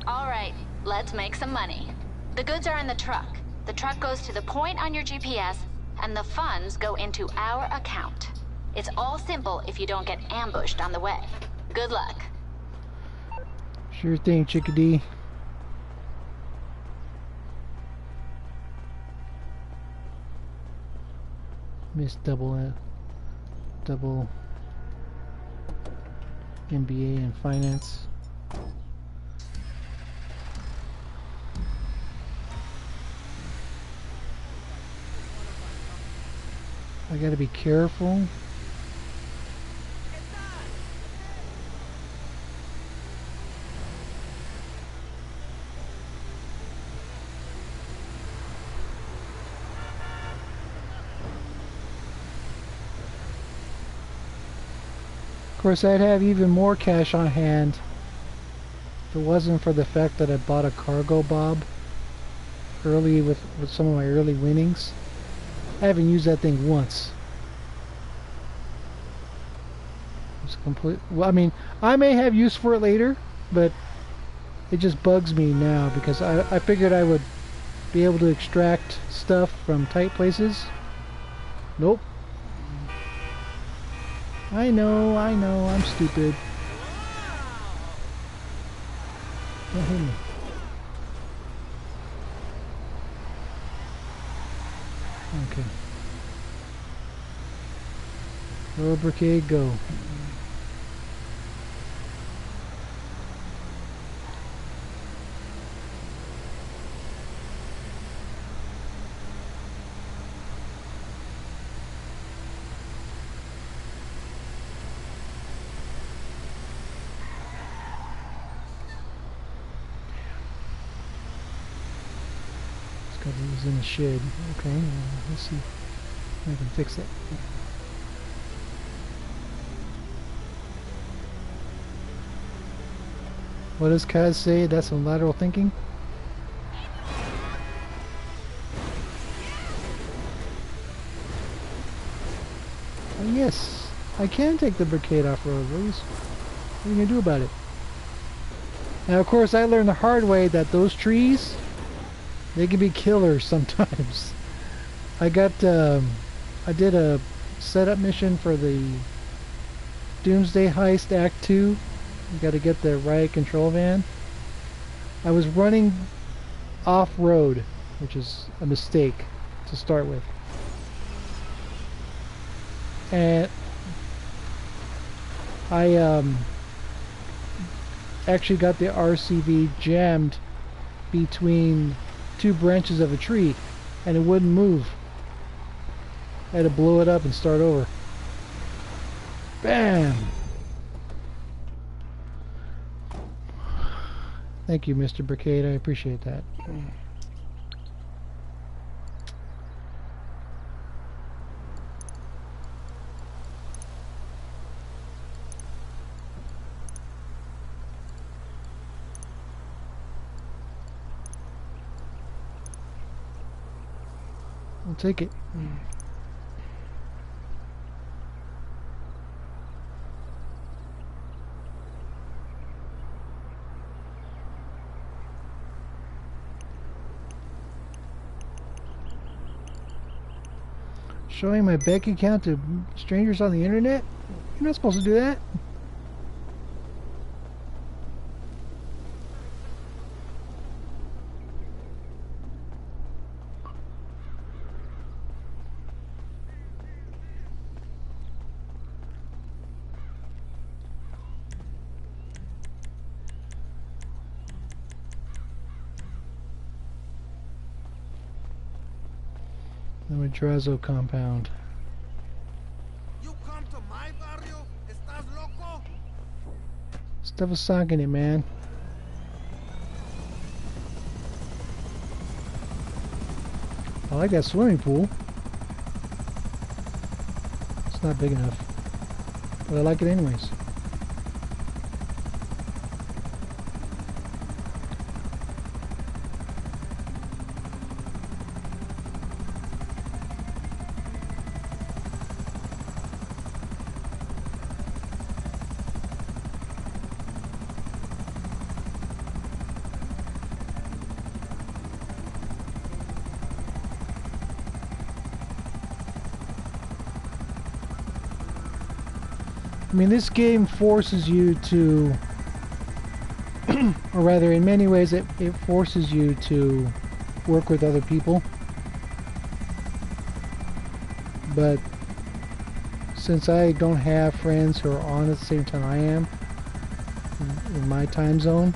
[SPEAKER 1] All right, let's make some money. The goods are in the truck. The truck goes to the point on your GPS, and the funds go into our account. It's all simple if you don't get ambushed on the way. Good luck.
[SPEAKER 2] Sure thing, chickadee. Miss double MBA in finance. I gotta be careful. Of course, I'd have even more cash on hand if it wasn't for the fact that I bought a cargo bob early with some of my early winnings. I haven't used that thing once. It's complete. Well, I mean, I may have use for it later, but it just bugs me now because I figured I would be able to extract stuff from tight places. Nope. I know, I'm stupid. Don't hit me. Okay. Lower brigade, go. It was in the shed. Okay, let's see if I can fix it. What does Kaz say? That's some lateral thinking? Oh, yes, I can take the brigade off-road. What are you going to do about it? Now, of course, I learned the hard way that those trees, they can be killers sometimes. I did a setup mission for the Doomsday Heist Act 2. You got to get the riot control van. I was running off-road, which is a mistake to start with. And I actually got the RCV jammed between two branches of a tree, and it wouldn't move. I had to blow it up and start over. Bam! Thank you, Mr. Brigade. I appreciate that. I'll take it. Showing my bank account to strangers on the internet? You're not supposed to do that. The Madrazo compound.
[SPEAKER 6] You come to my barrio? ¿Estás loco?
[SPEAKER 2] Stuff is socking it, man. I like that swimming pool. It's not big enough, but I like it anyways. I mean, this game forces you to, or rather in many ways it forces you to work with other people. But since I don't have friends who are on at the same time I am, in my time zone,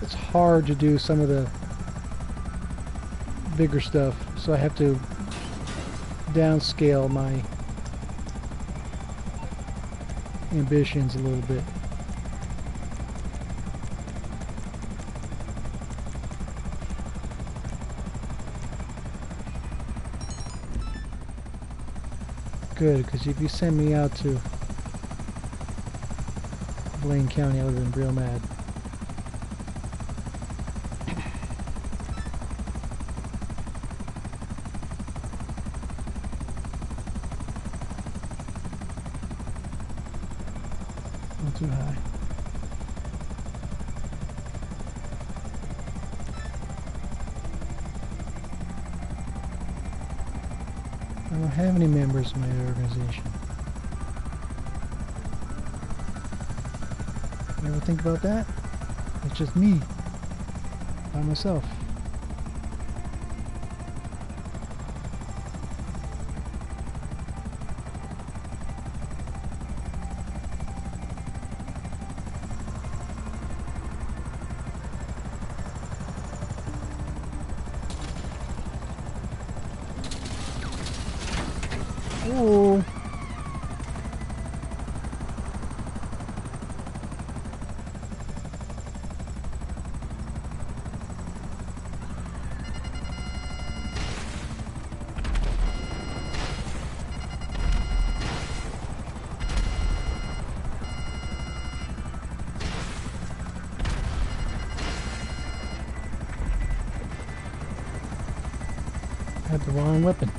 [SPEAKER 2] it's hard to do some of the bigger stuff. So I have to downscale my ambitions a little bit. Good, because if you send me out to Blaine County, I would have been real mad. Too high. I don't have any members in my organization. You ever think about that? It's just me, by myself. Had the wrong weapon.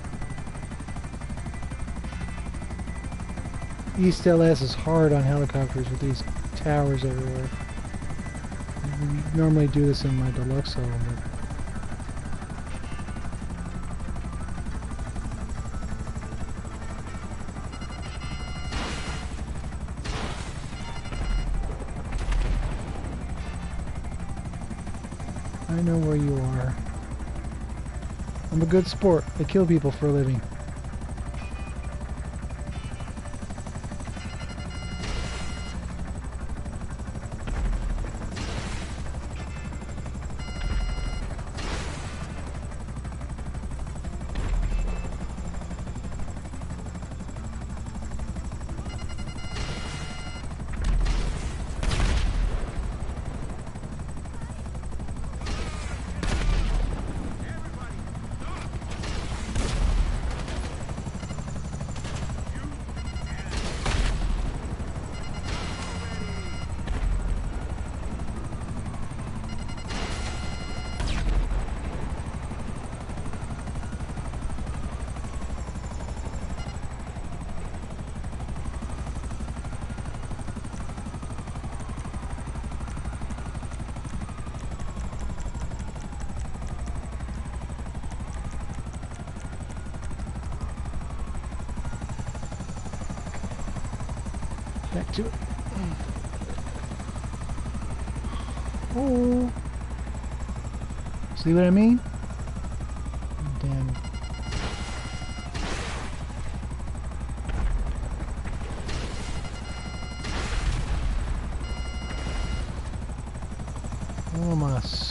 [SPEAKER 2] East LS is hard on helicopters with these towers everywhere. We normally do this in my deluxe level, but I know where you are. I'm a good sport. I kill people for a living. Back to it. Oh. See what I mean? Damn. Almost.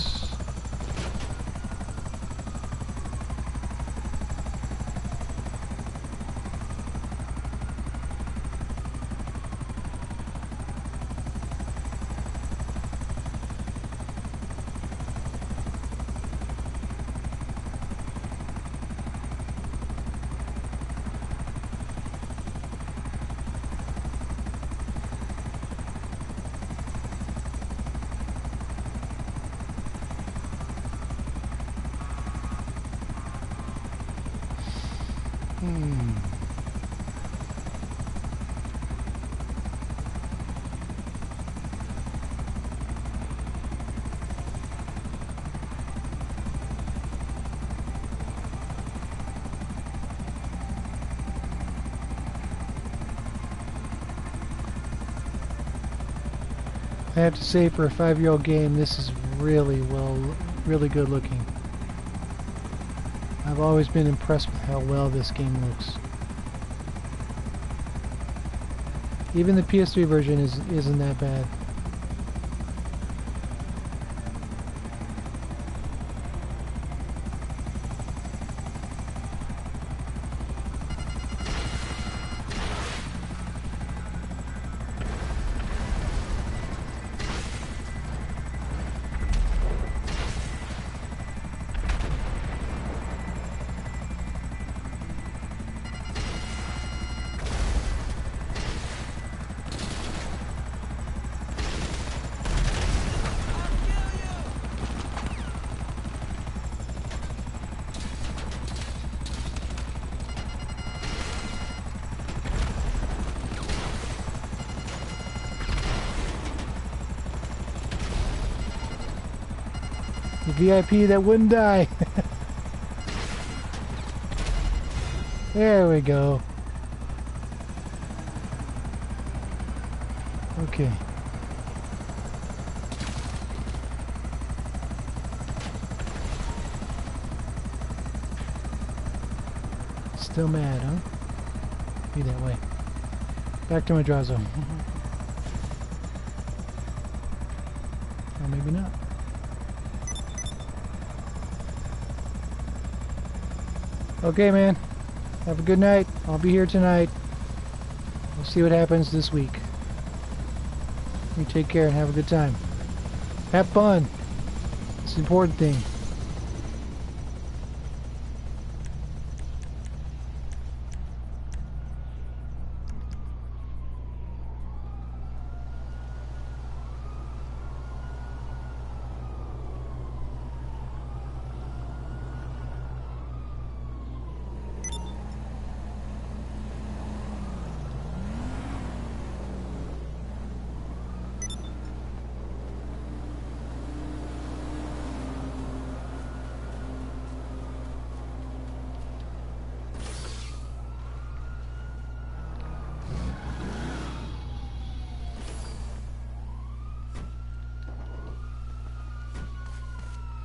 [SPEAKER 2] I have to say, for a 5-year-old game, this is really good looking. I've always been impressed with how well this game looks. Even the PS3 version isn't that bad. The VIP that wouldn't die. There we go. Okay. Still mad, huh? Be that way. Back to my draw zone. Or maybe not. Okay, man. Have a good night. I'll be here tonight. We'll see what happens this week. You take care and have a good time. Have fun. It's the important thing.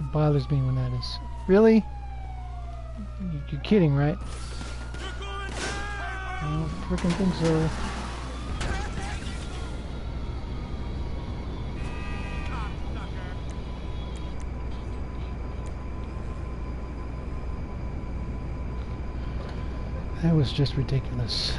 [SPEAKER 2] It bothers me when that is. Really? You're kidding, right? I don't freaking think so. That was just ridiculous.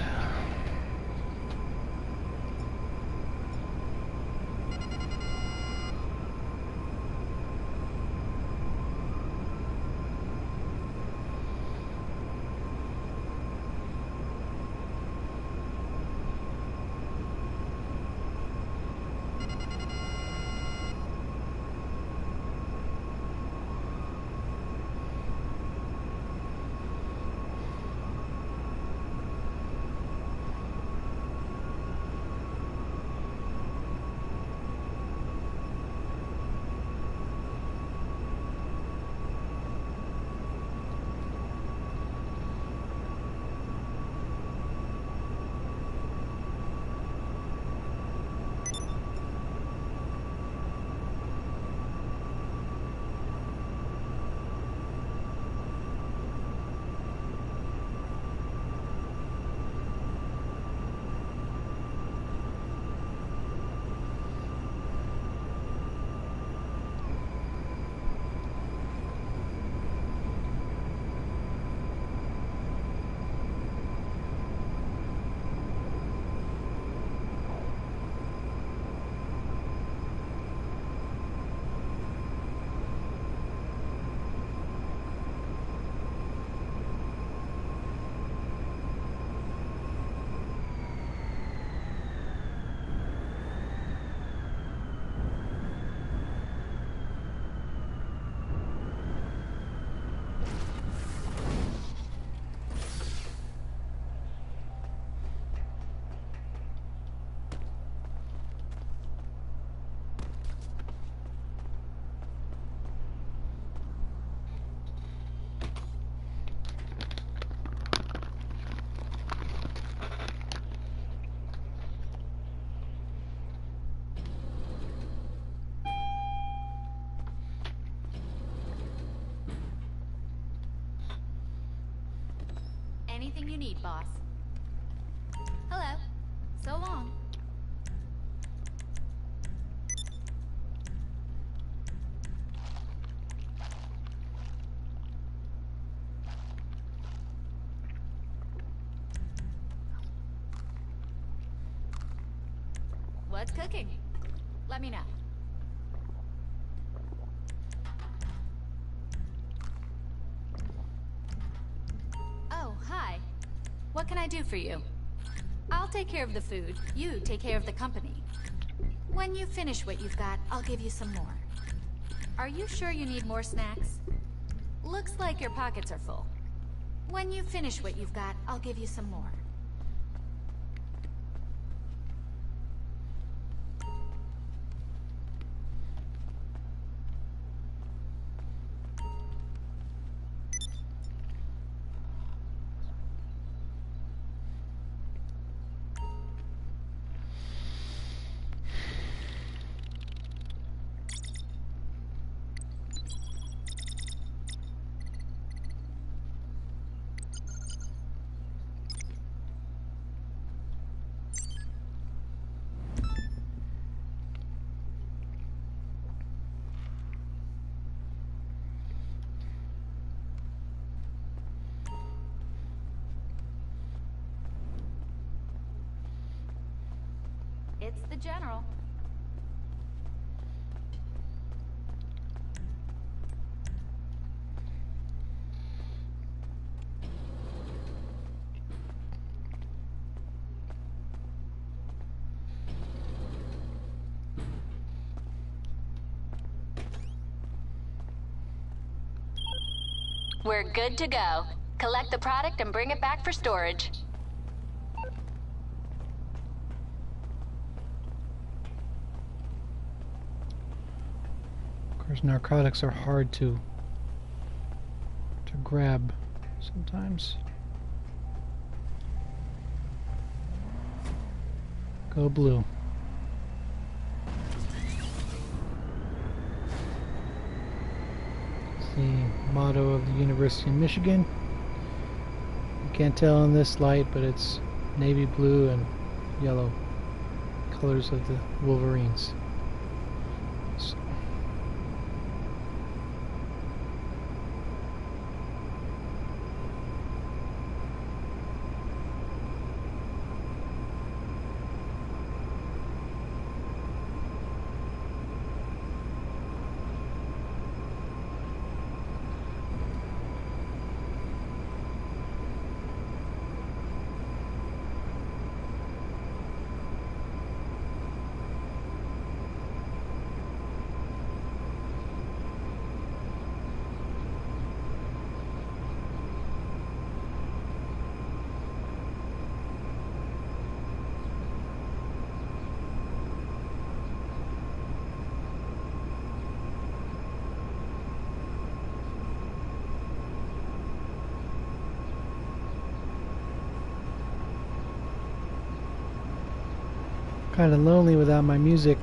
[SPEAKER 3] Anything you need, boss. Hello. So long. What's cooking? Let me know. Oh, hi. What can I do for you? I'll take care of the food. You take care of the company. When you finish what you've got, I'll give you some more. Are you sure you need more snacks? Looks like your pockets are full. When you finish what you've got, I'll give you some more. It's the General.
[SPEAKER 1] We're good to go. Collect the product and bring it back for storage.
[SPEAKER 2] Of course, narcotics are hard to grab sometimes. Go blue. the motto of the University of Michigan. You can't tell in this light, but it's navy blue and yellow colors of the Wolverines. Kind of lonely without my music.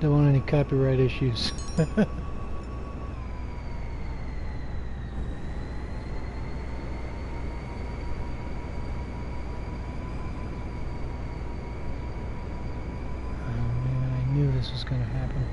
[SPEAKER 2] Don't want any copyright issues. This was going to happen.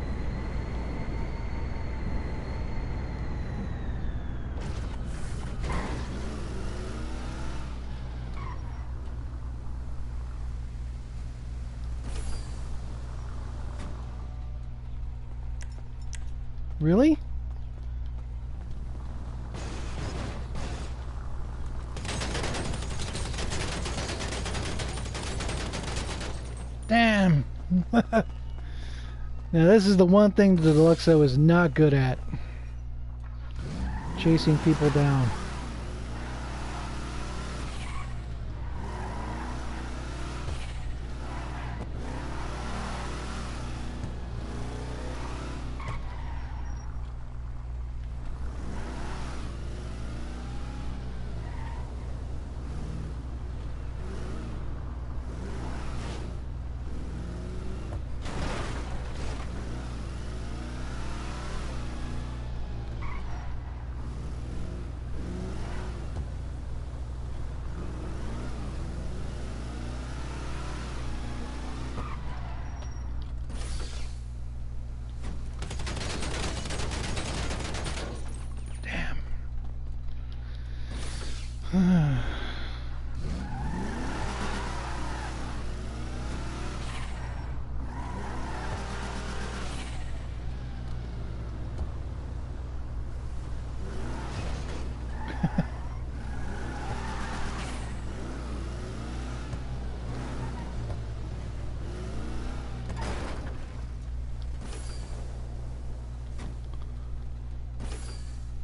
[SPEAKER 2] Really? Damn! Now this is the one thing the Deluxo is not good at. Chasing people down.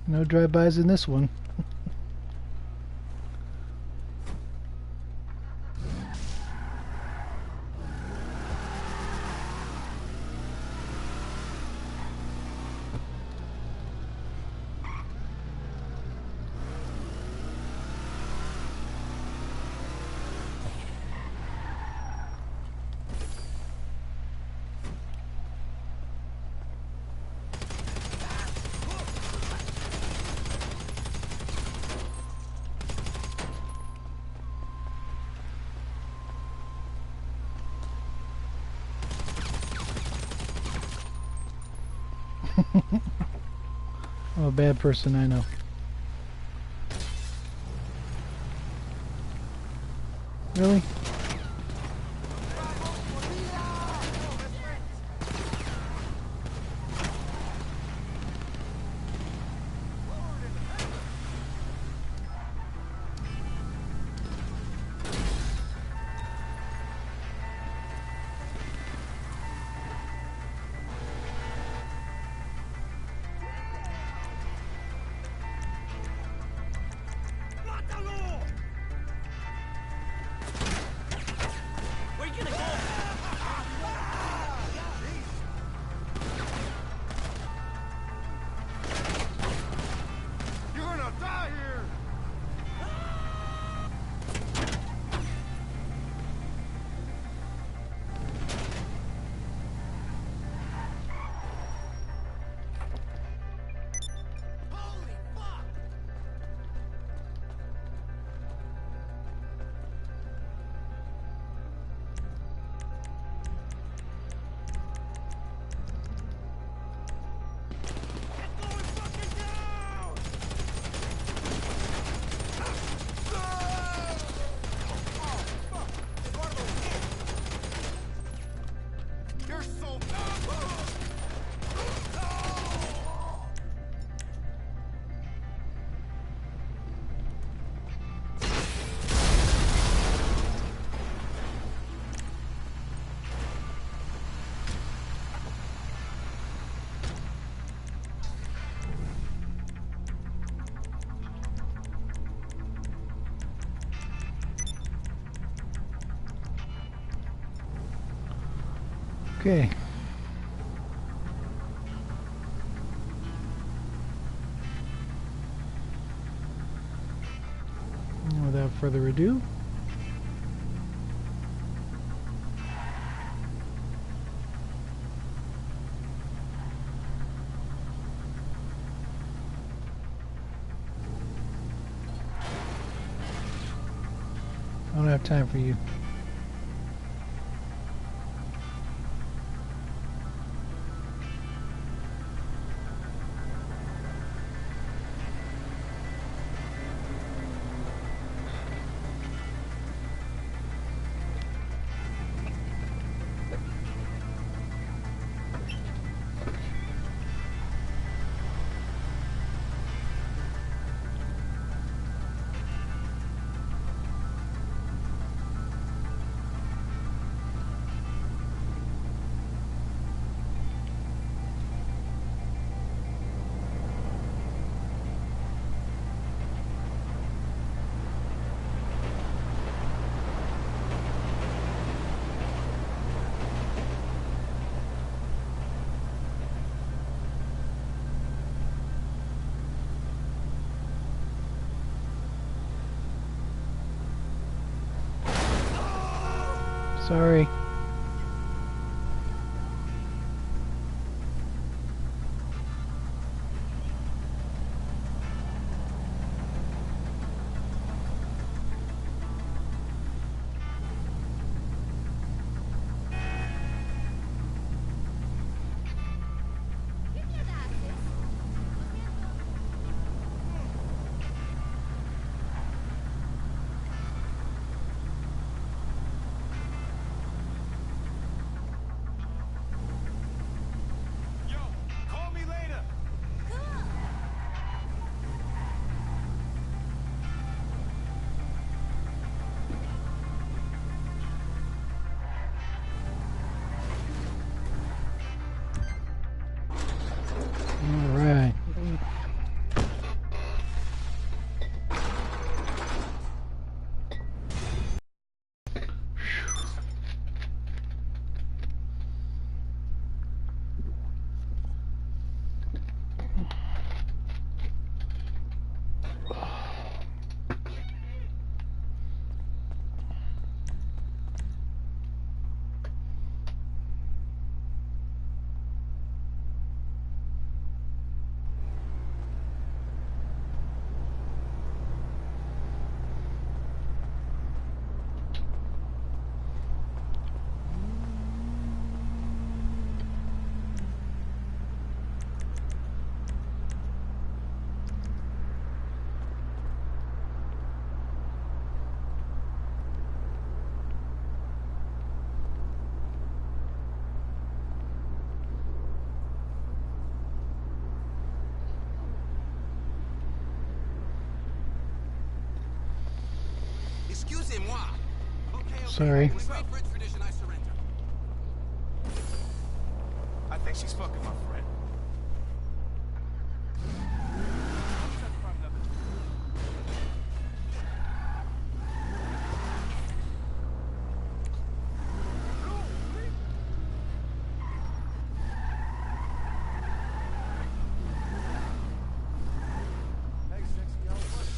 [SPEAKER 2] No drive-bys in this one. I'm a bad person, I know. Really? Okay. And without further ado, I don't have time for you. Sorry.
[SPEAKER 6] Yo, call me later.
[SPEAKER 2] All right.
[SPEAKER 6] Excusez-moi. Okay,
[SPEAKER 2] Sorry.
[SPEAKER 6] Wait for extradition, I surrender. I think she's fucking my friend. Hey, sexy young woman.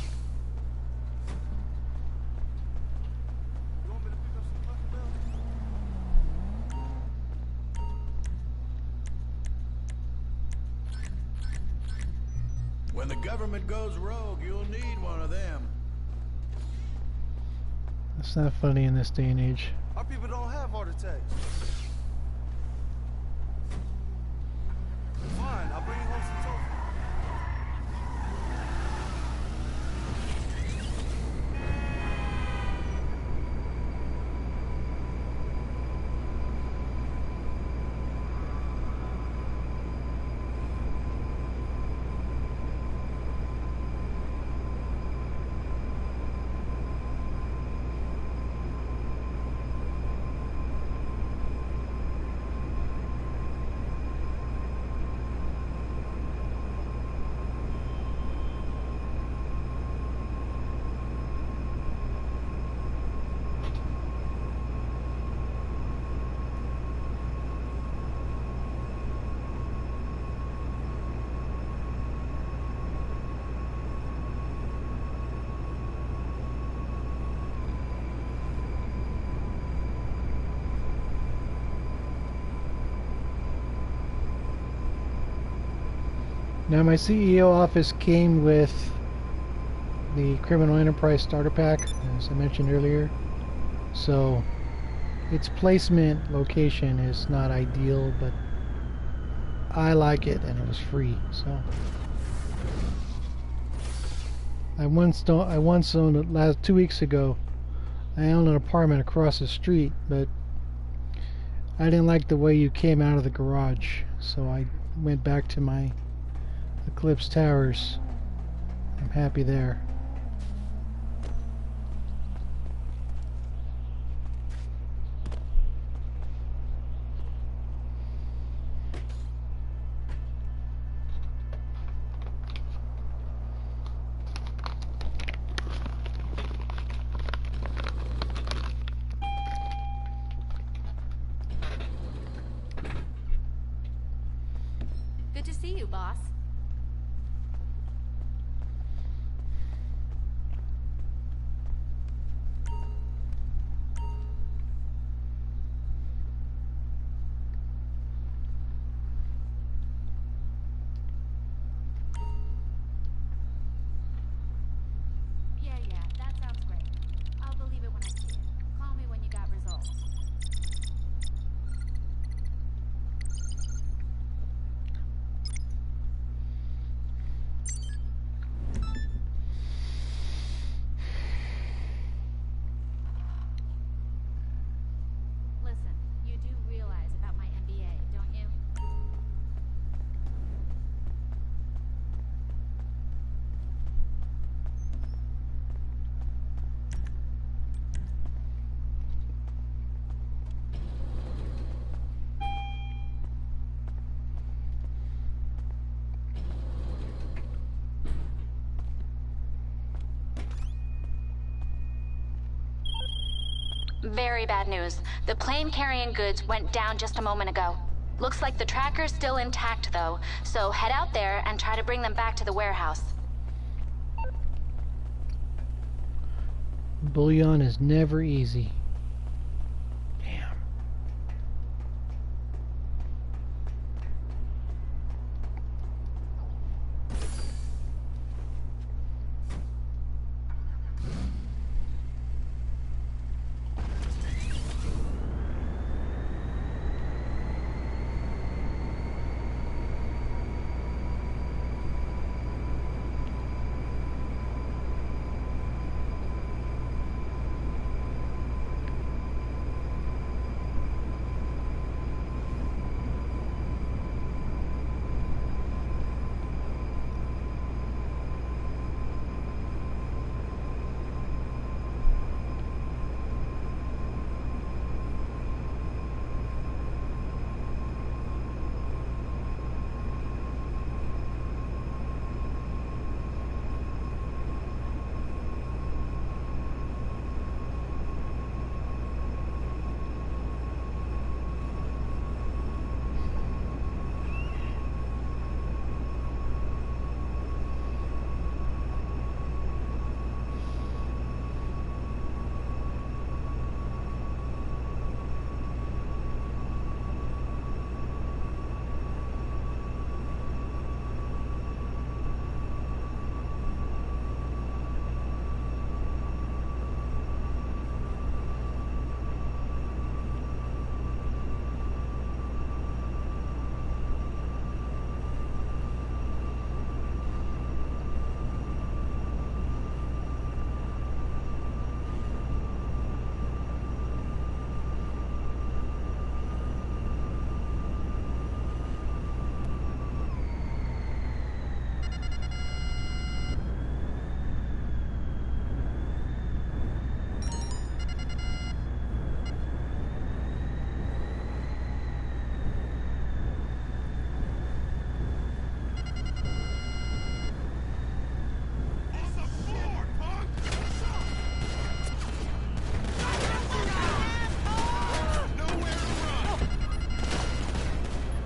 [SPEAKER 6] You want me to pick up some fucking bills?
[SPEAKER 7] When the government goes rogue, you'll need one of them.
[SPEAKER 2] That's not funny in this day and age.
[SPEAKER 6] Our people don't have heart attacks. Fine, I'll bring you home some tofu.
[SPEAKER 2] Now my CEO office came with the Criminal Enterprise Starter Pack, as I mentioned earlier. So its placement location is not ideal, but I like it and it was free. So I once owned last 2 weeks ago. I owned an apartment across the street, but I didn't like the way you came out of the garage, so I went back to my Eclipse Towers. I'm happy there.
[SPEAKER 3] Good to see you, boss. Yeah, that sounds great. I'll believe it when I see it. Call me when you got results. Listen, you do realize about my MBA, don't you?
[SPEAKER 1] Very bad news. The plane carrying goods went down just a moment ago. Looks like the tracker's still intact, though, so head out there and try to bring them back to the warehouse.
[SPEAKER 2] Bullion is never easy. Damn.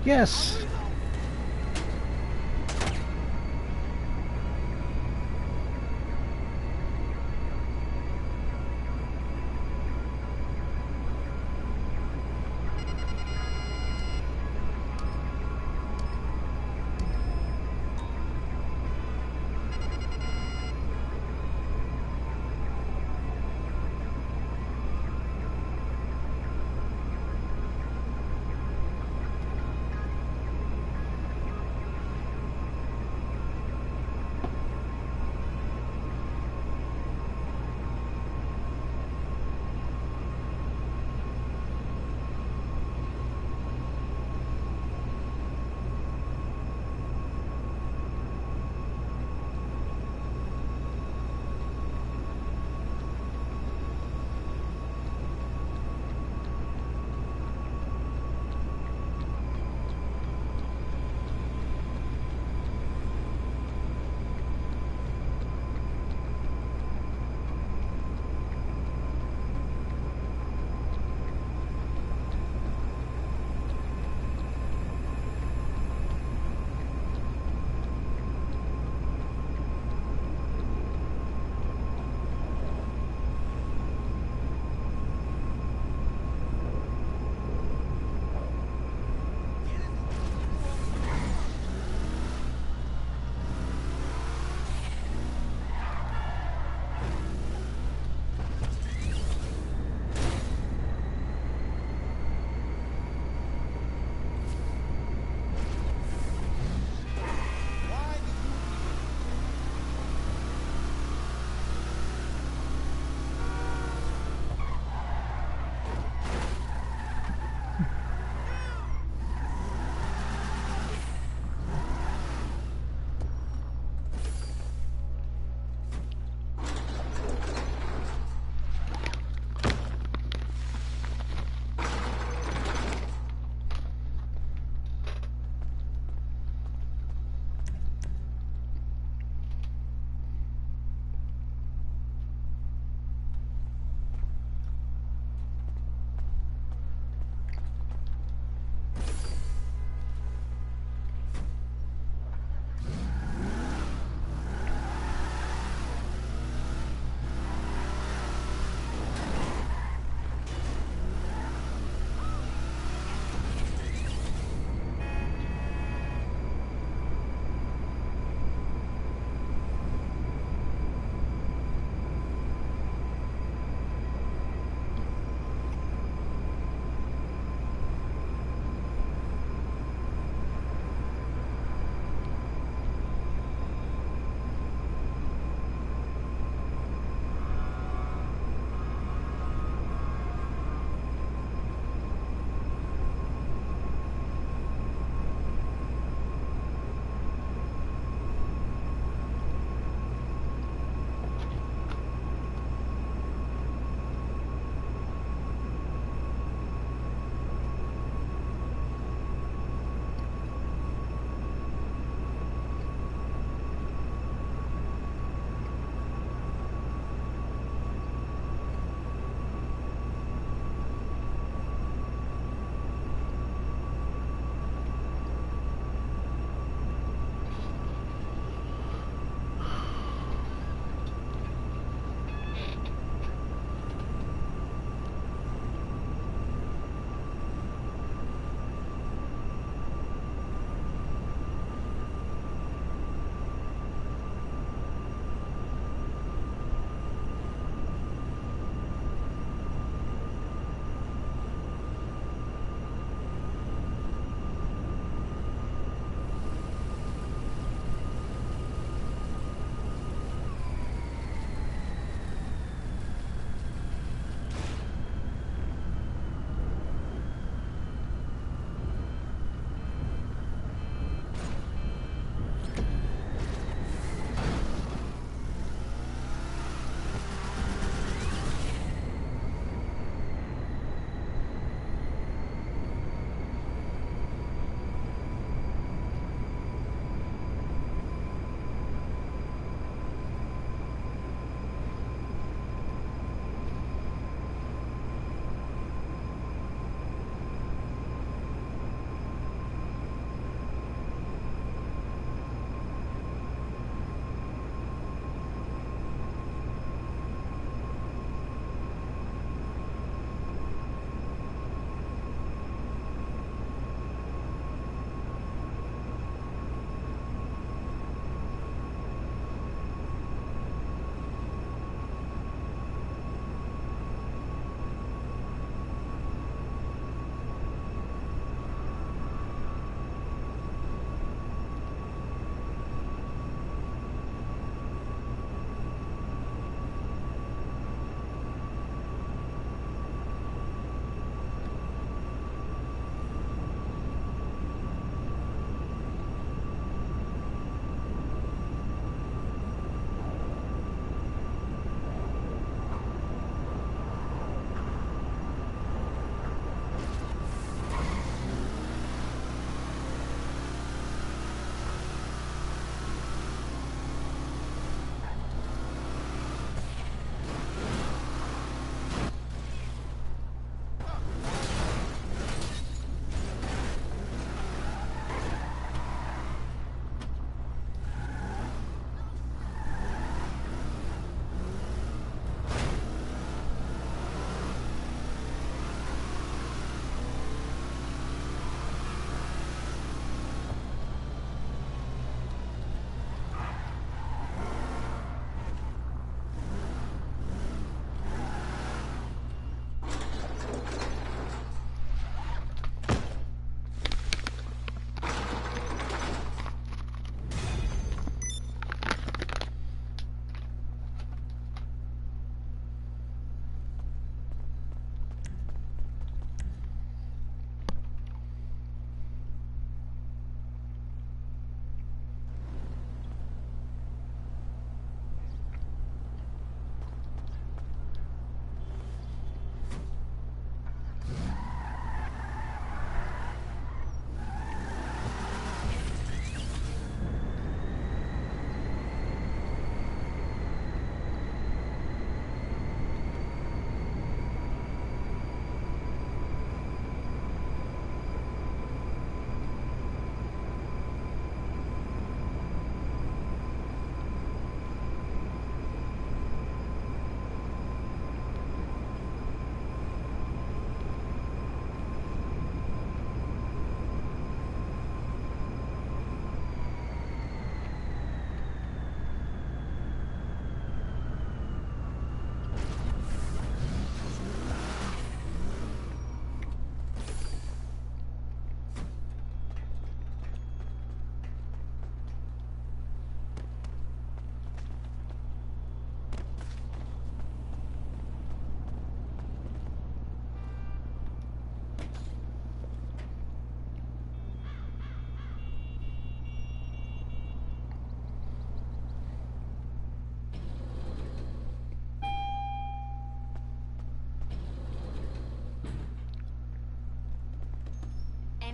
[SPEAKER 2] Yes!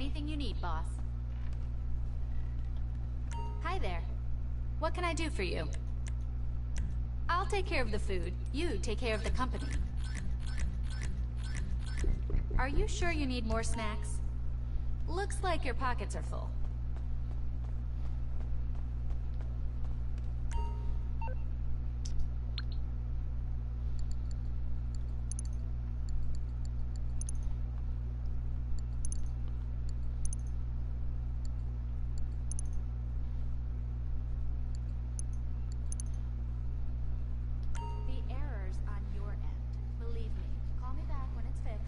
[SPEAKER 3] anything you need, boss. Hi there. What can I do for you? I'll take care of the food. You take care of the company. Are you sure you need more snacks? Looks like your pockets are full. The error's on your end. Believe me. Call me back when it's fixed.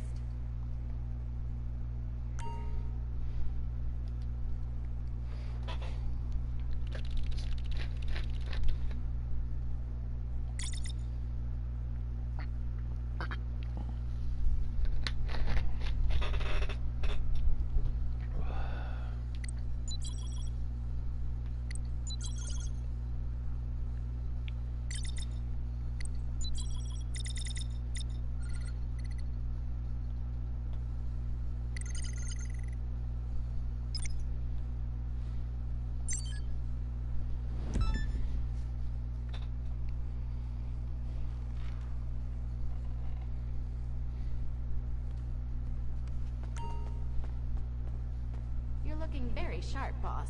[SPEAKER 3] You're looking very sharp, boss.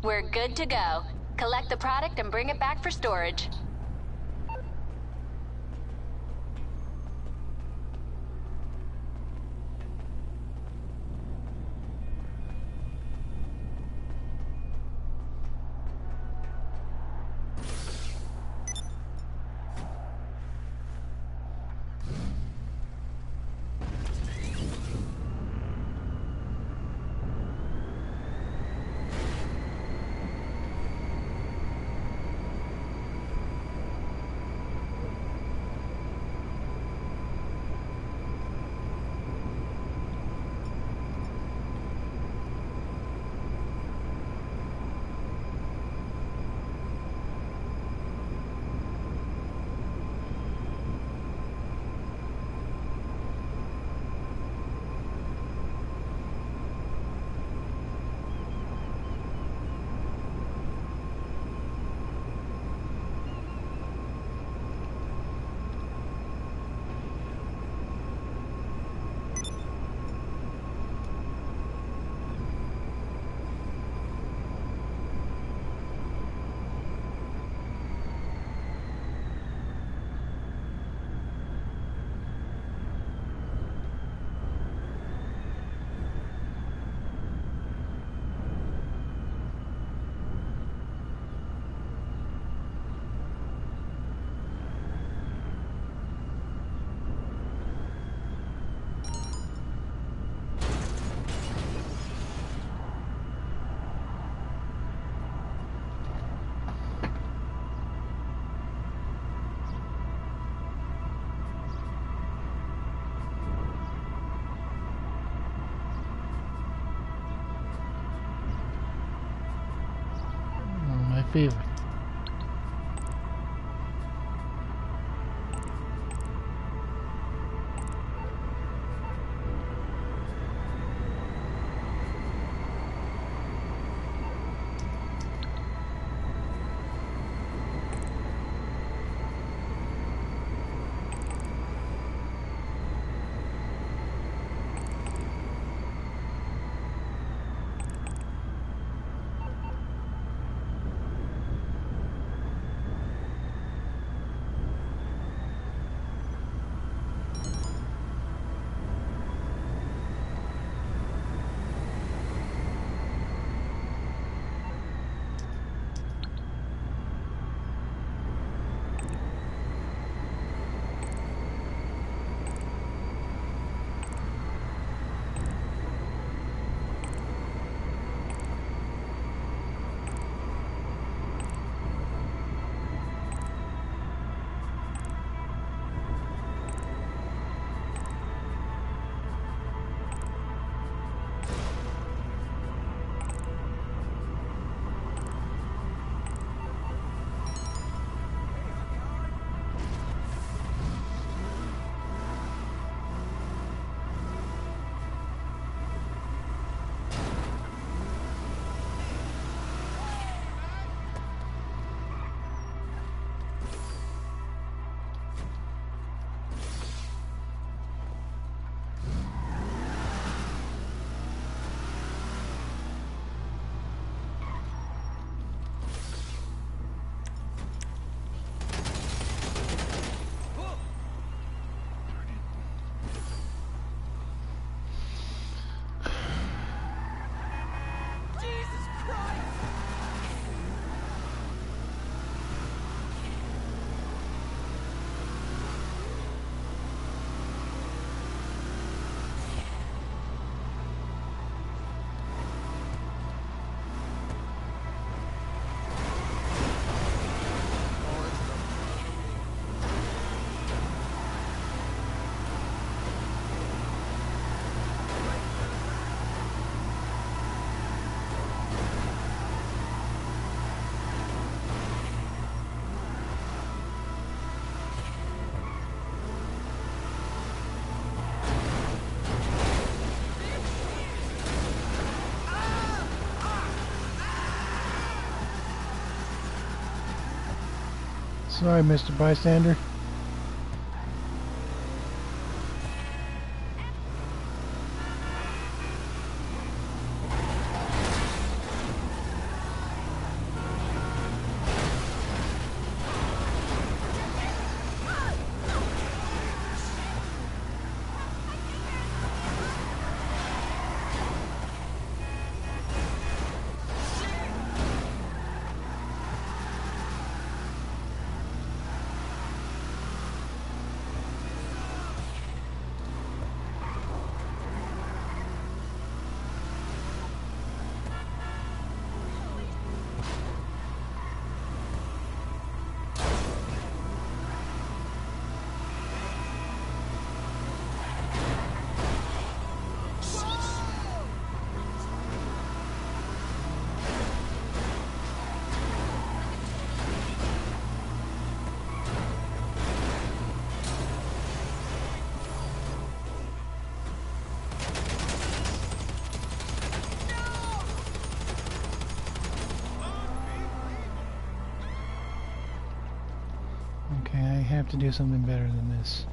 [SPEAKER 1] We're good to go. Collect the product and bring it back for storage.
[SPEAKER 2] My favorite. Sorry, Mr. Bystander. Okay, I have to do something better than this.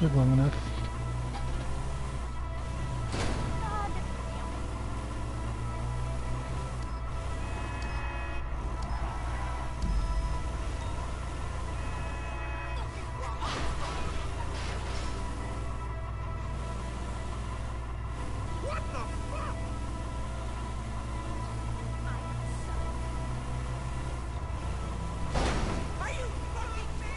[SPEAKER 2] Took long enough.
[SPEAKER 6] What the fuck? Are you fucking me?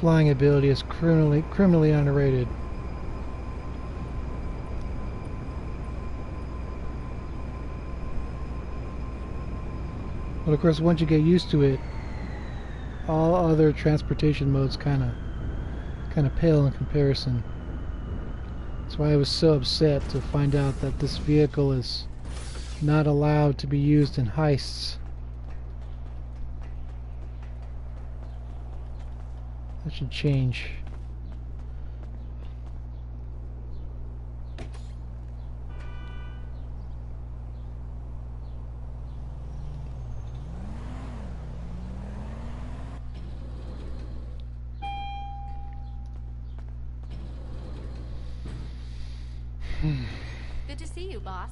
[SPEAKER 2] flying ability is criminally underrated. But of course, once you get used to it, all other transportation modes kind of pale in comparison. That's why I was so upset to find out that this vehicle is not allowed to be used in heists. That should change.
[SPEAKER 3] Good to see you, boss.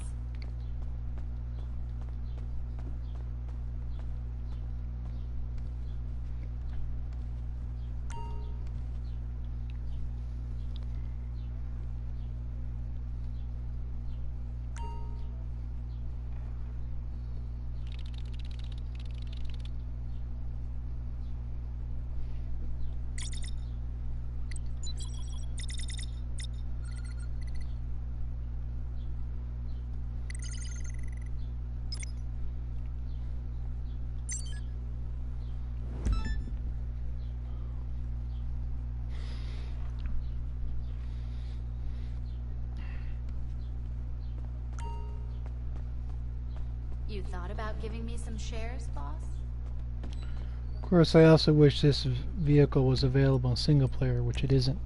[SPEAKER 3] You thought about giving me some shares, boss?
[SPEAKER 2] Of course, I also wish this vehicle was available in single player, which it isn't.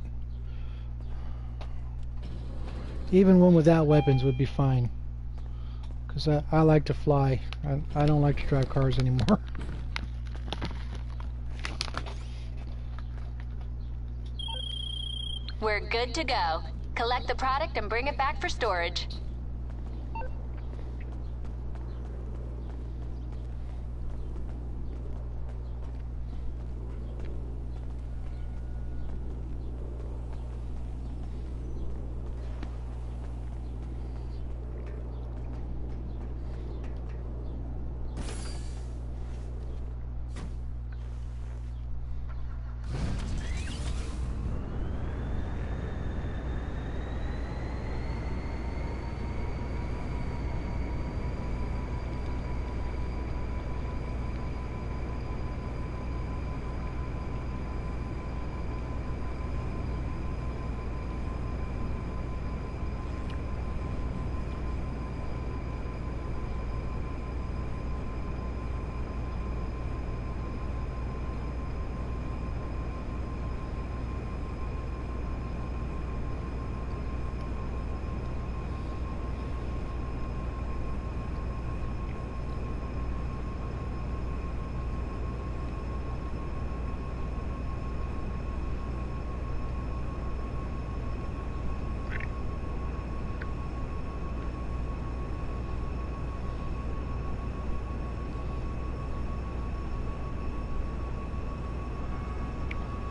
[SPEAKER 2] Even one without weapons would be fine, because I like to fly. I don't like to drive cars anymore.
[SPEAKER 1] We're good to go. Collect the product and bring it back for storage.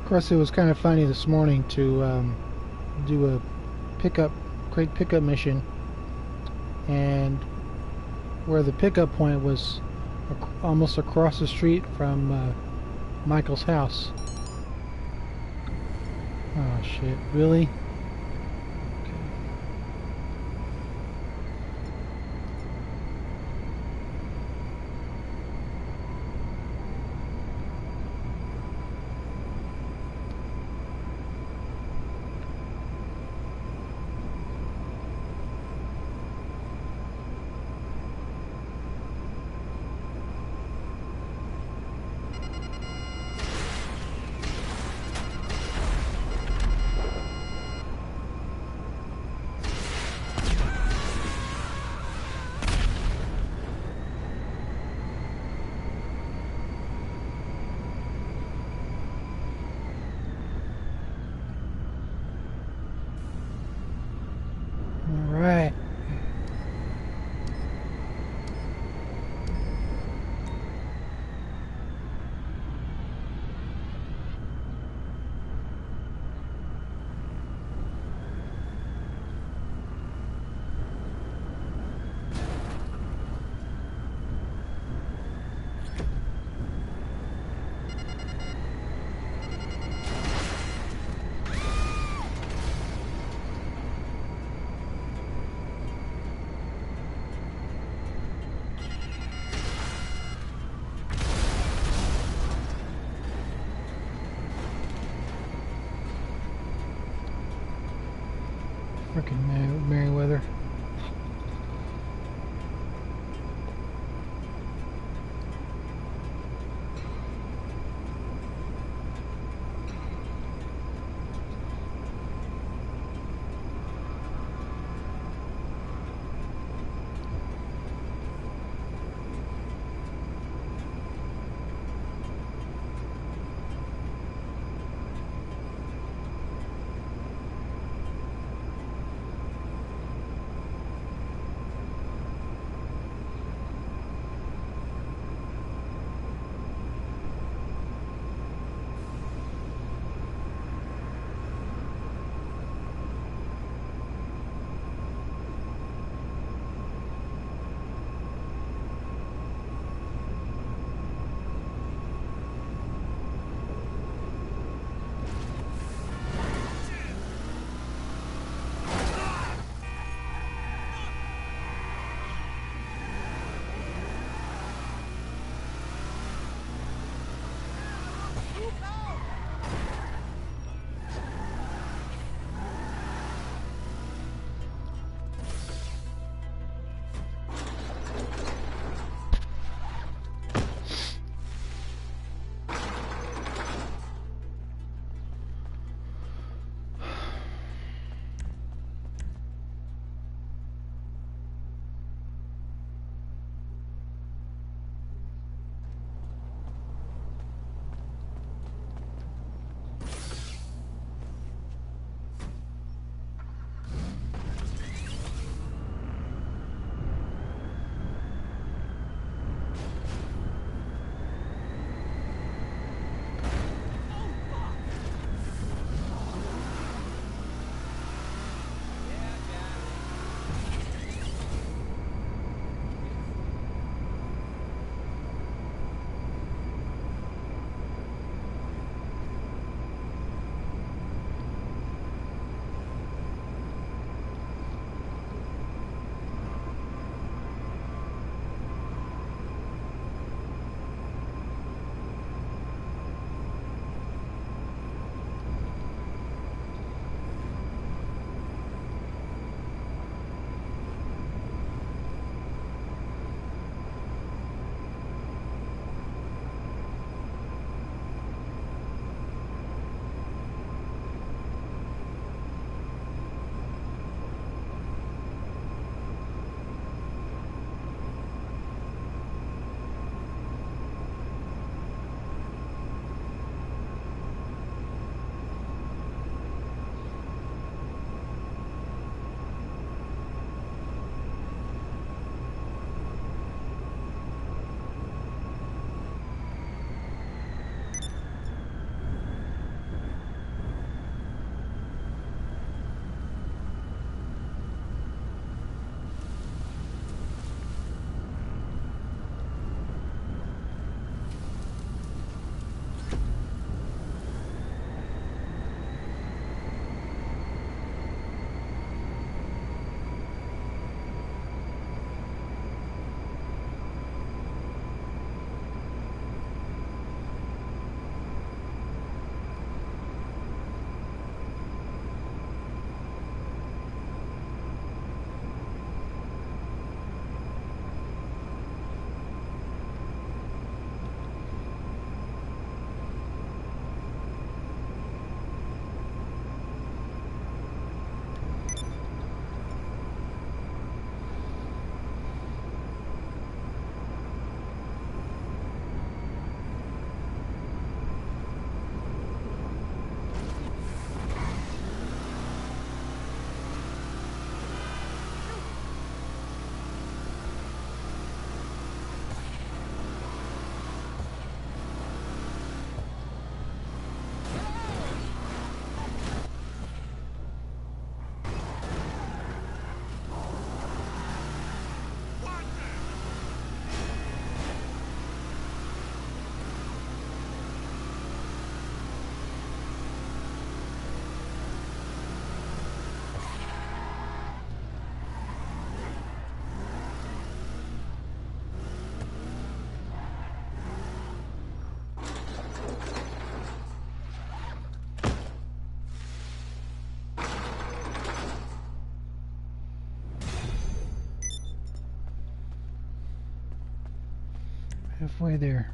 [SPEAKER 2] Of course, it was kind of funny this morning to do a crate pickup mission, and where the pickup point was almost across the street from Michael's house. Oh shit, really? in Merriweather. Halfway there.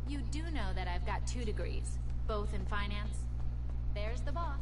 [SPEAKER 3] You do know that I've got 2 degrees, both in finance. There's the boss.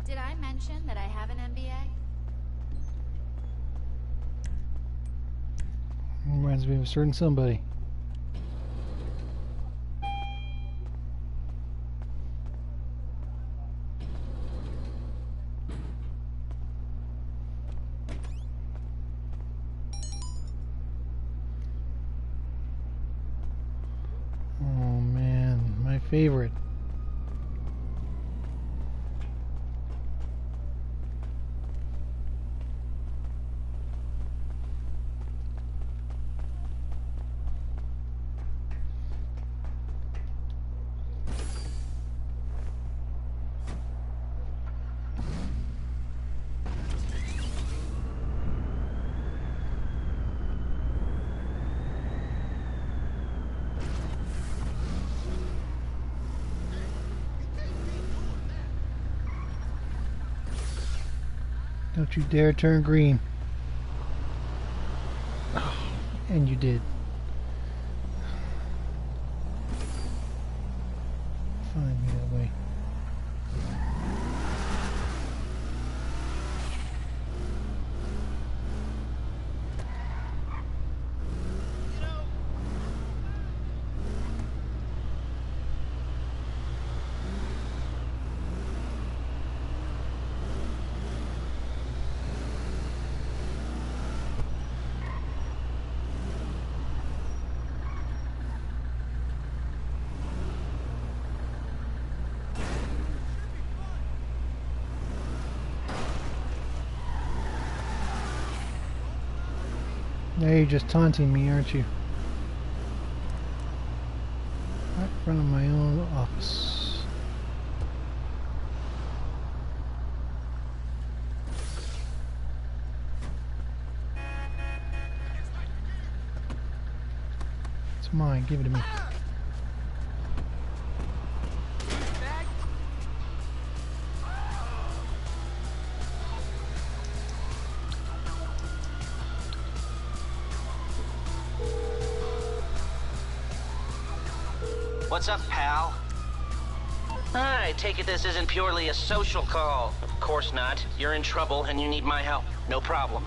[SPEAKER 3] Did I mention that I have an MBA?
[SPEAKER 2] Reminds me of a certain somebody. Oh man, my favorite. Don't you dare turn green. And you did. Find me that way. Now you're just taunting me, aren't you? Right in front of my own office. It's mine, give it to me.
[SPEAKER 5] What's up, pal? I take it this isn't purely a social call. Of course not. You're in trouble and you need my help. No problem.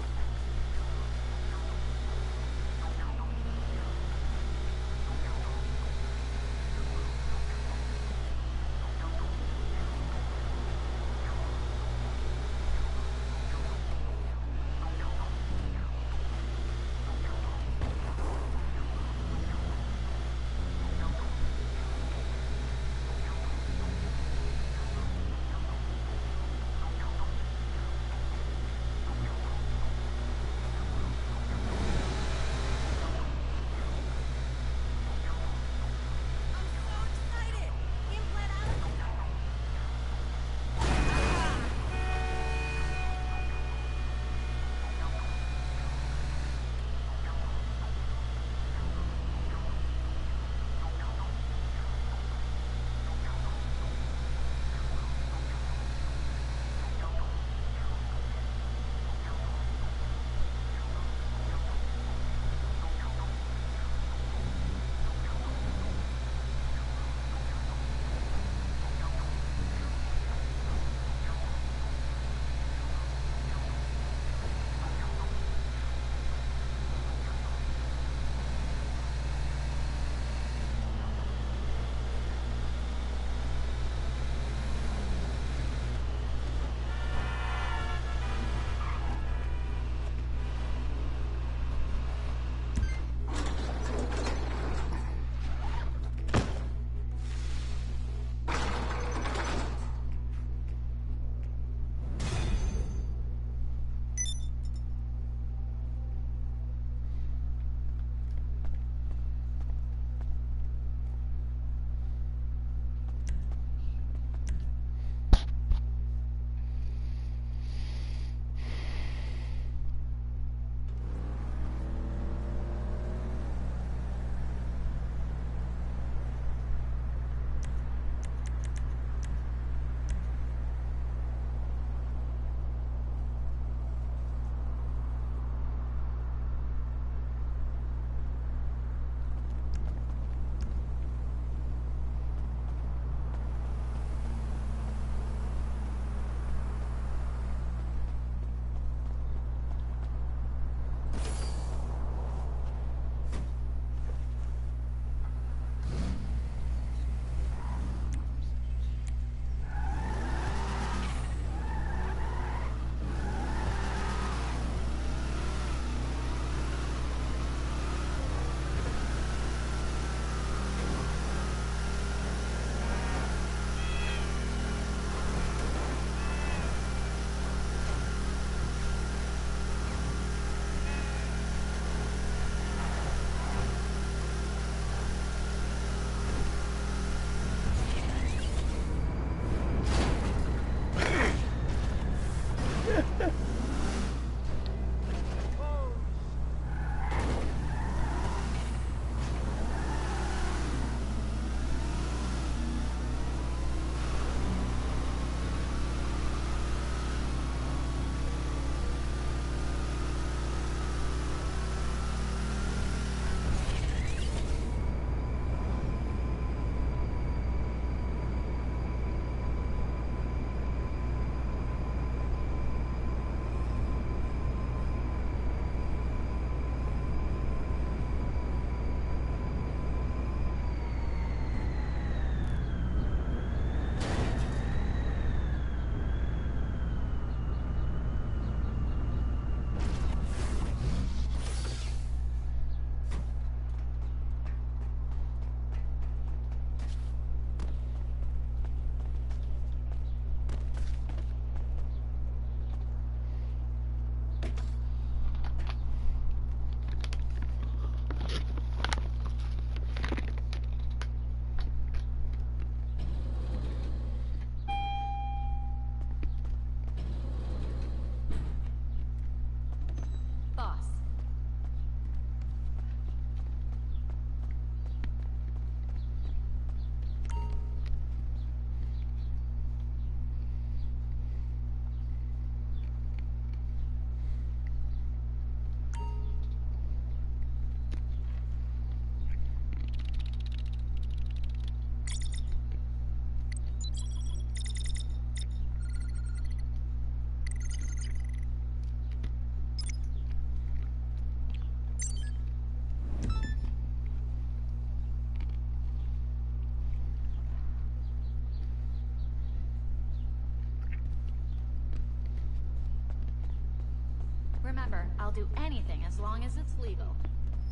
[SPEAKER 3] remember, I'll do anything as long as it's legal.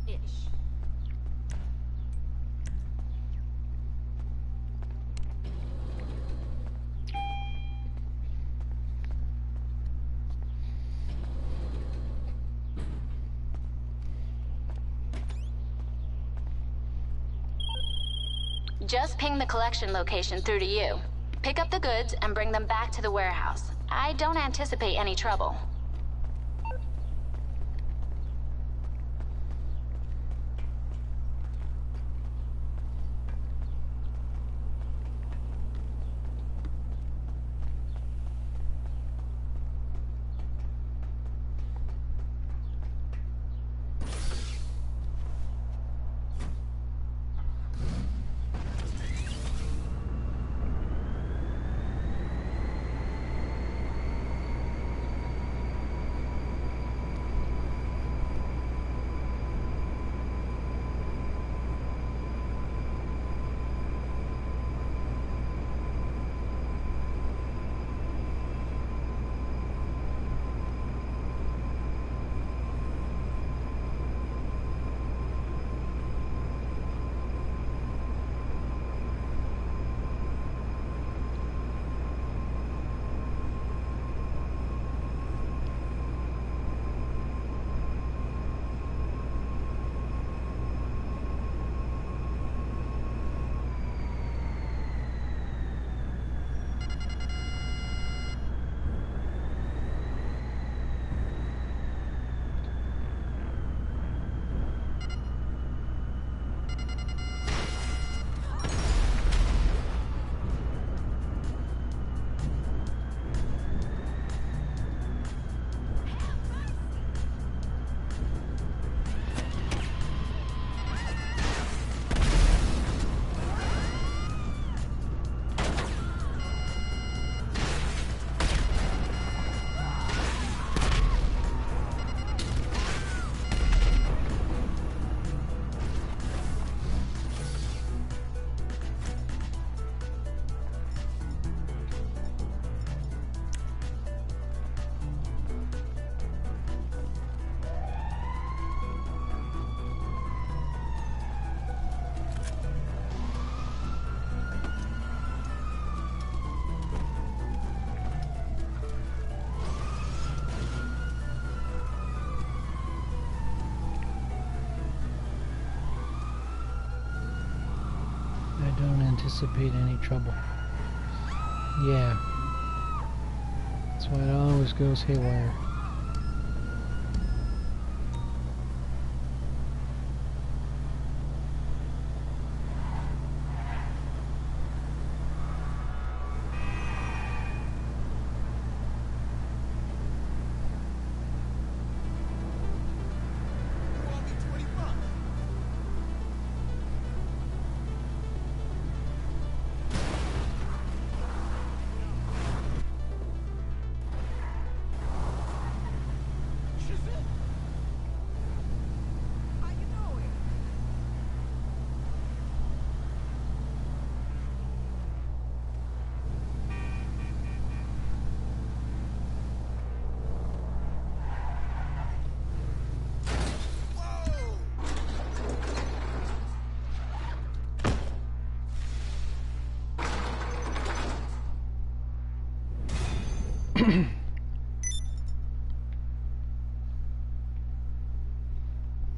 [SPEAKER 3] Ish.
[SPEAKER 1] Just ping the collection location through to you. Pick up the goods and bring them back to the warehouse. I don't anticipate any trouble.
[SPEAKER 2] Don't anticipate any trouble. Yeah. That's why it always goes haywire.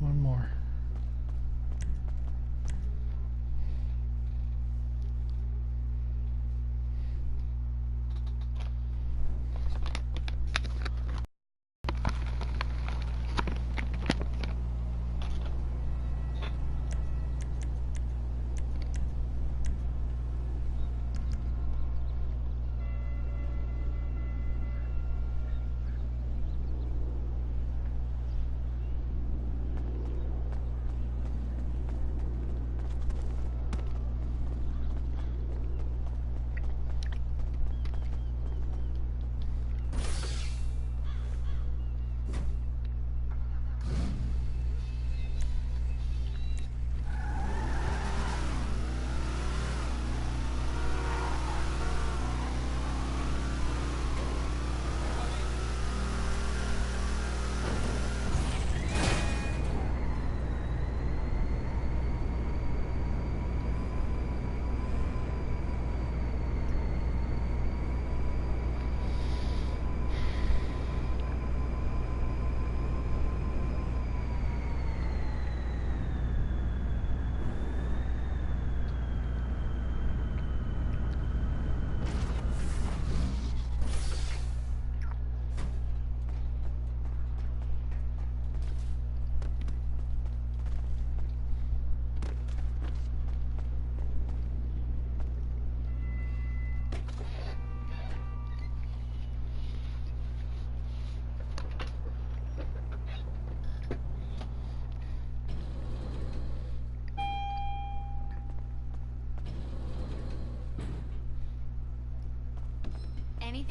[SPEAKER 2] One more.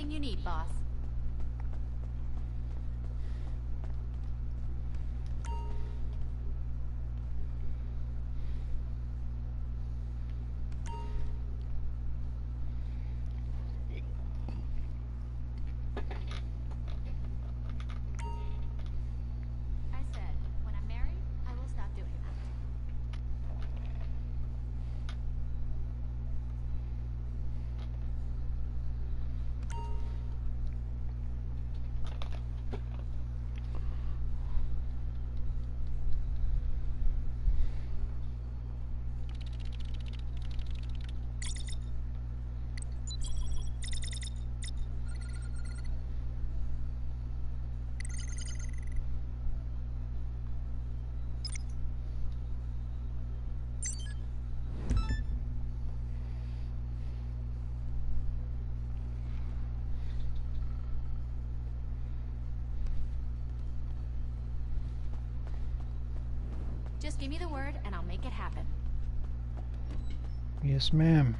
[SPEAKER 3] Anything you need, boss. I said, when I'm married, I will stop doing that. Just give me the word and I'll make it happen.
[SPEAKER 2] Yes, ma'am.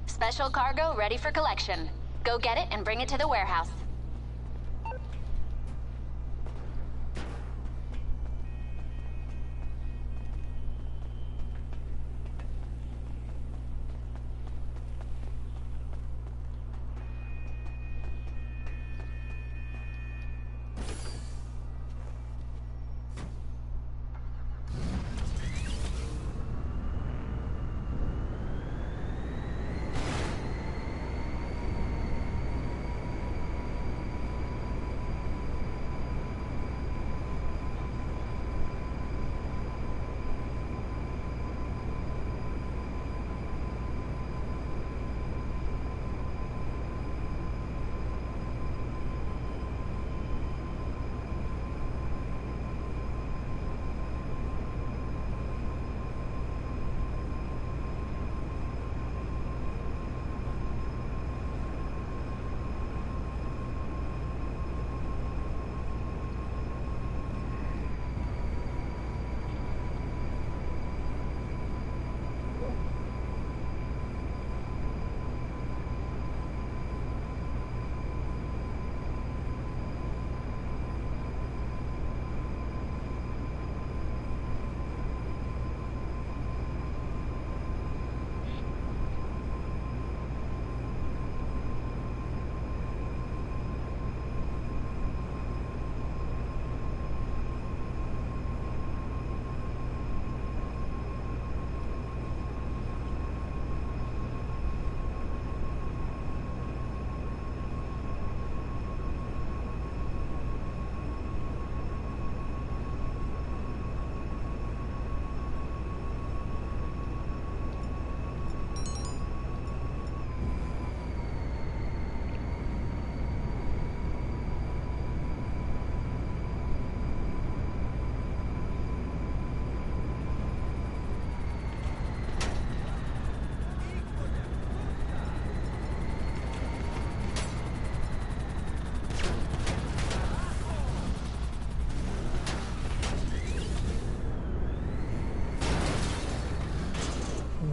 [SPEAKER 1] Special cargo ready for collection. Go get it and bring it to the warehouse.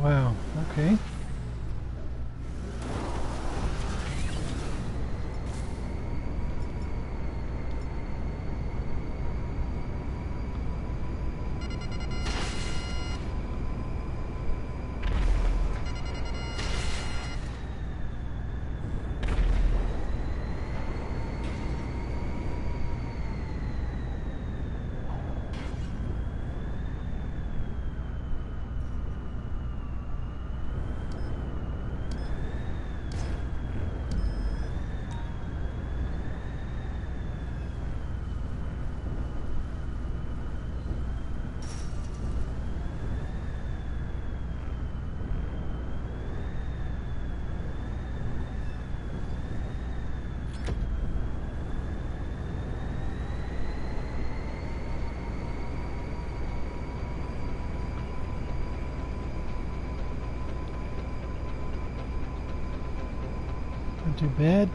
[SPEAKER 2] Wow, okay. Not too bad.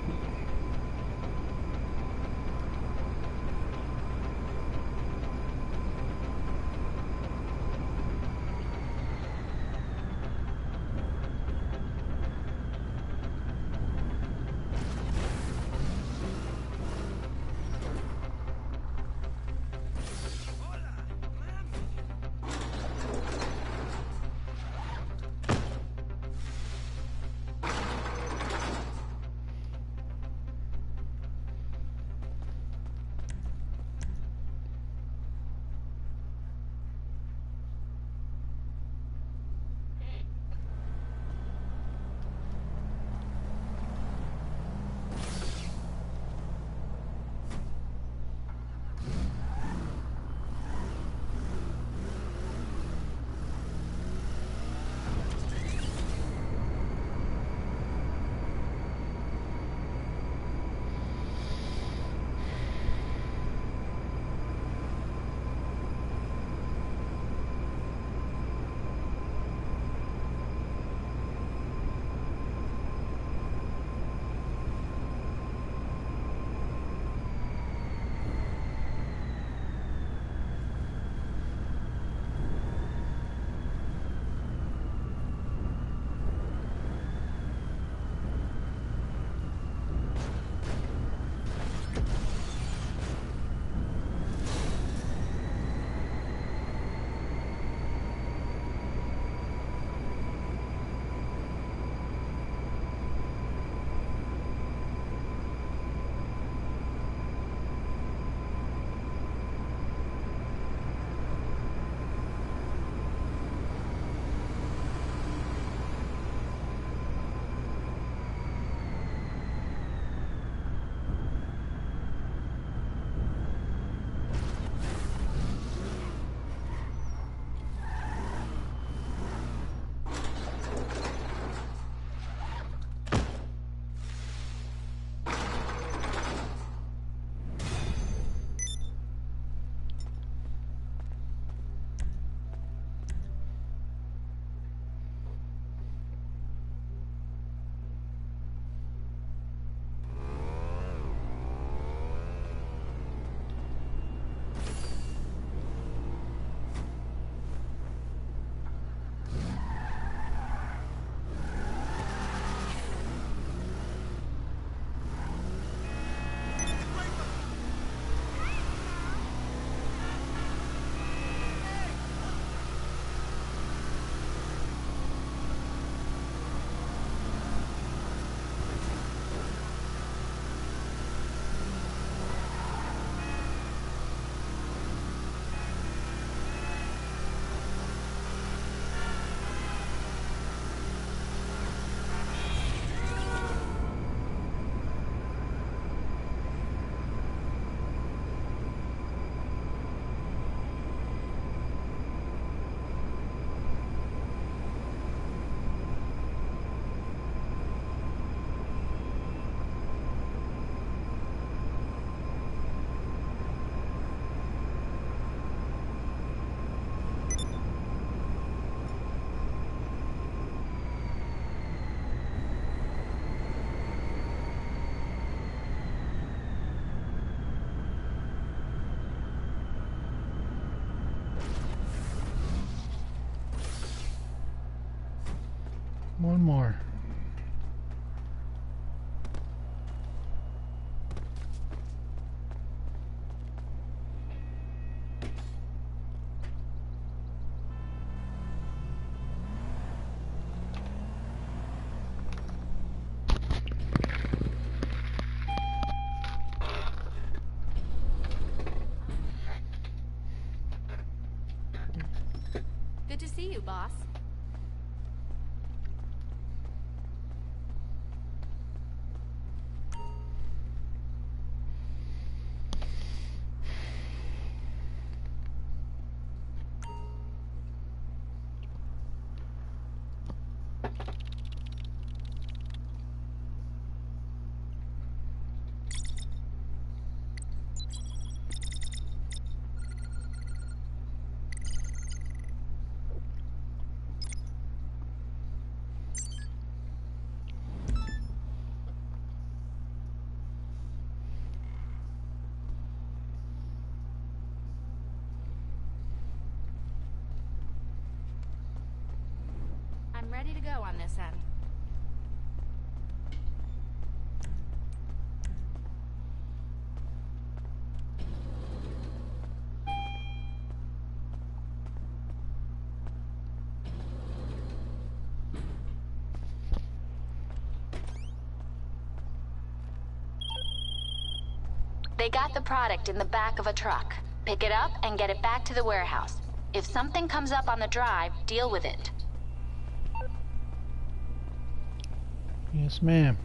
[SPEAKER 2] One more.
[SPEAKER 3] Good to see you, boss. to go on this end.
[SPEAKER 1] They got the product in the back of a truck. Pick it up and get it back to the warehouse. If something comes up on the drive, deal with it.
[SPEAKER 2] Yes, ma'am.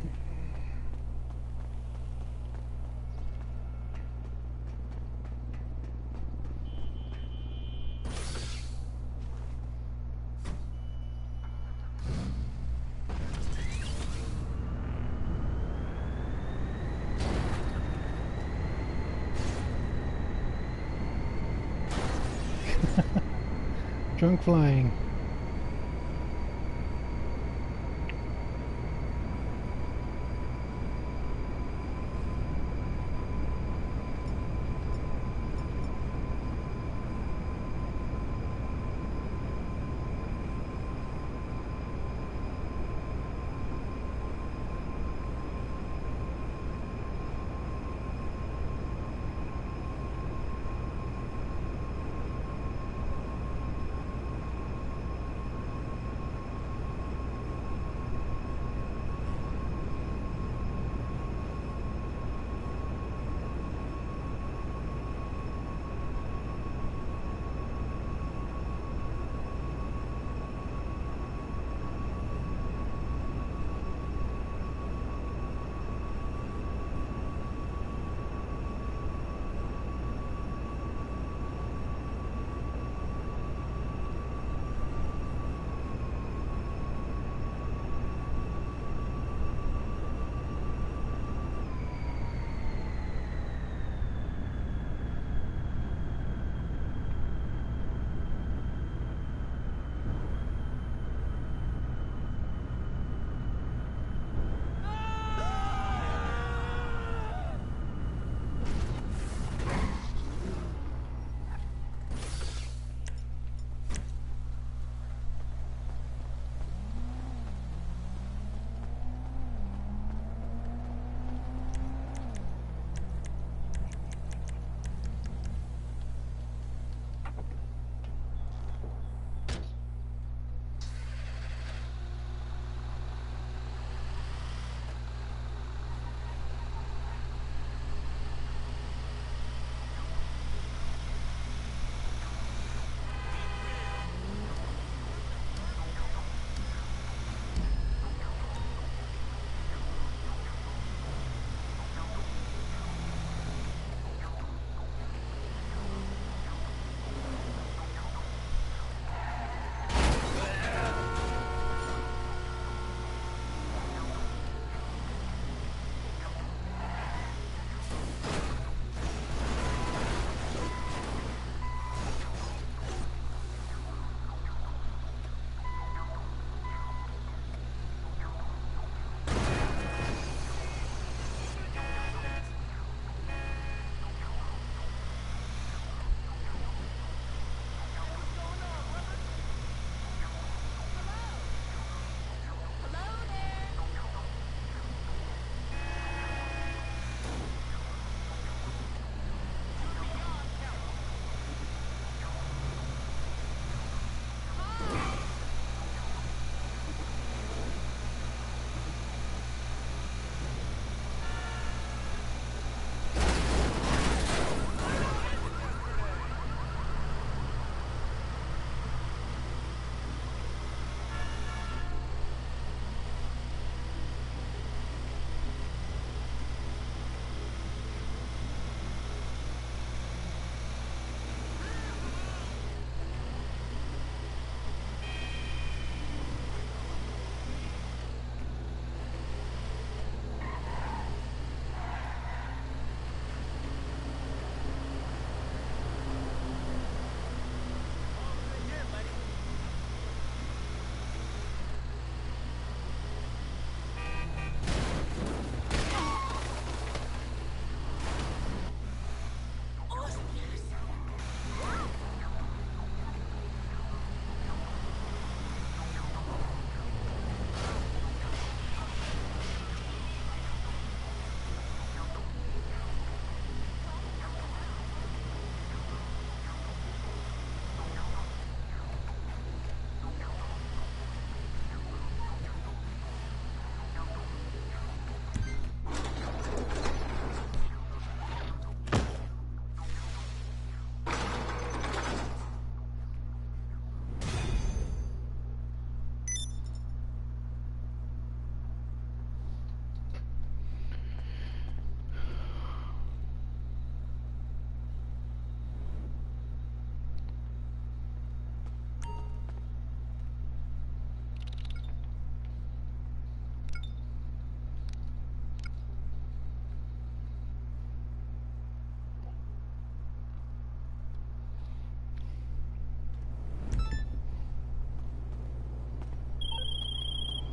[SPEAKER 2] Drunk flying.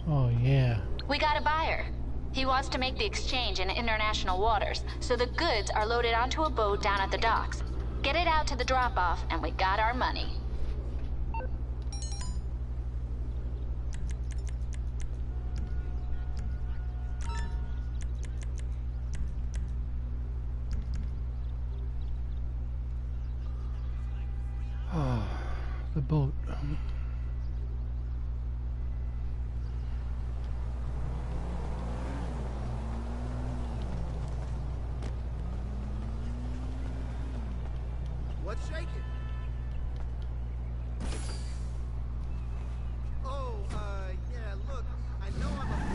[SPEAKER 2] Oh, yeah.
[SPEAKER 1] We got a buyer. He wants to make the exchange in international waters, so the goods are loaded onto a boat down at the docks. Get it out to the drop-off, and we got our money.
[SPEAKER 2] Oh, the boat.
[SPEAKER 6] What's shaking? Oh, yeah, look, I know I'm a...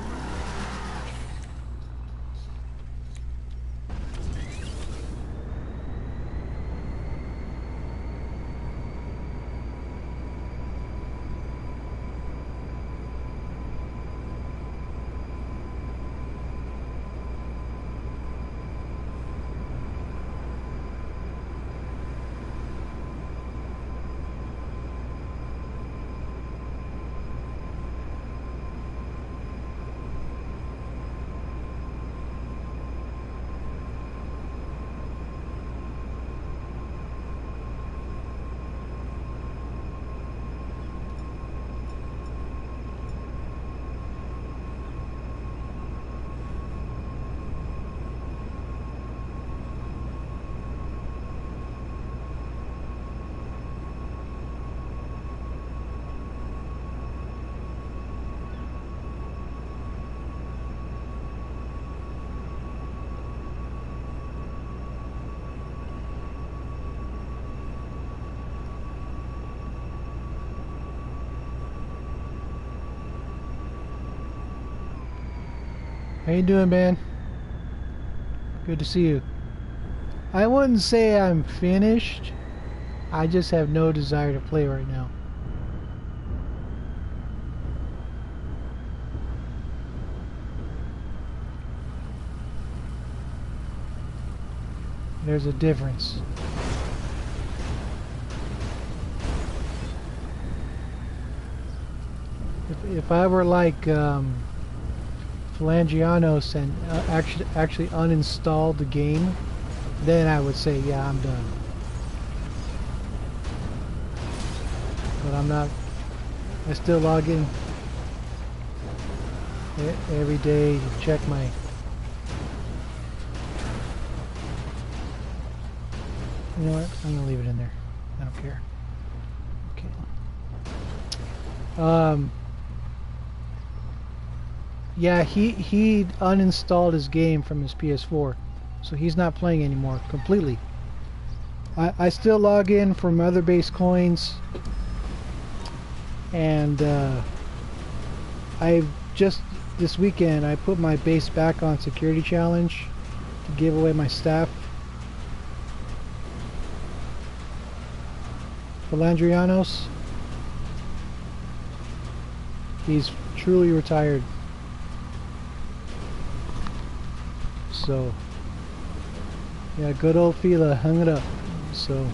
[SPEAKER 2] How you doing, man? Good to see you. I wouldn't say I'm finished. I just have no desire to play right now. There's a difference. If I were like Phalangianos and actually uninstalled the game, then I would say, yeah, I'm done. But I'm not. I still log in every day to check my... You know what? I'm gonna leave it in there. I don't care. Okay. Yeah, he uninstalled his game from his PS4, so he's not playing anymore completely. I still log in for Mother Base coins, and I've just this weekend I put my base back on security challenge to give away my staff. Phalandrianos, he's truly retired. So, yeah, good old Fila hung it up. So,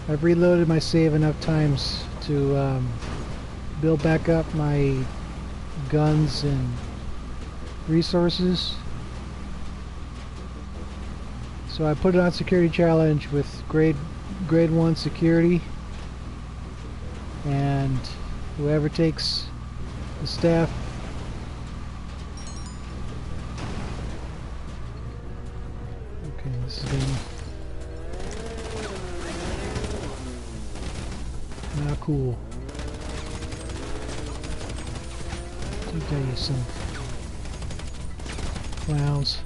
[SPEAKER 2] I've reloaded my save enough times to build back up my guns and resources. So I put it on security challenge with grade 1 security. And whoever takes the staff, okay, this is getting not cool. I'll tell you some clowns.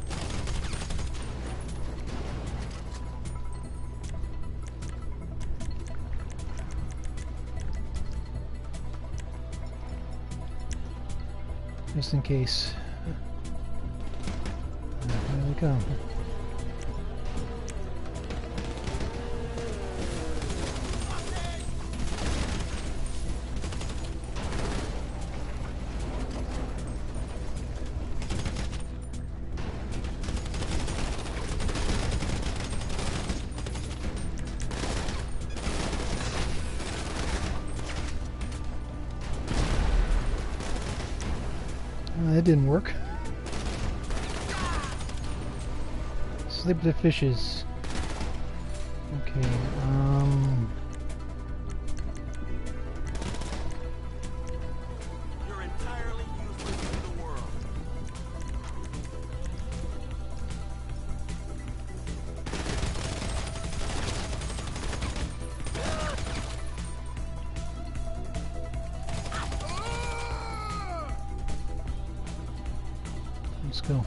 [SPEAKER 2] Just in case. Here we go. That didn't work. Slip the fishes. Okay,
[SPEAKER 6] You're entirely useless to the world.
[SPEAKER 2] let's go.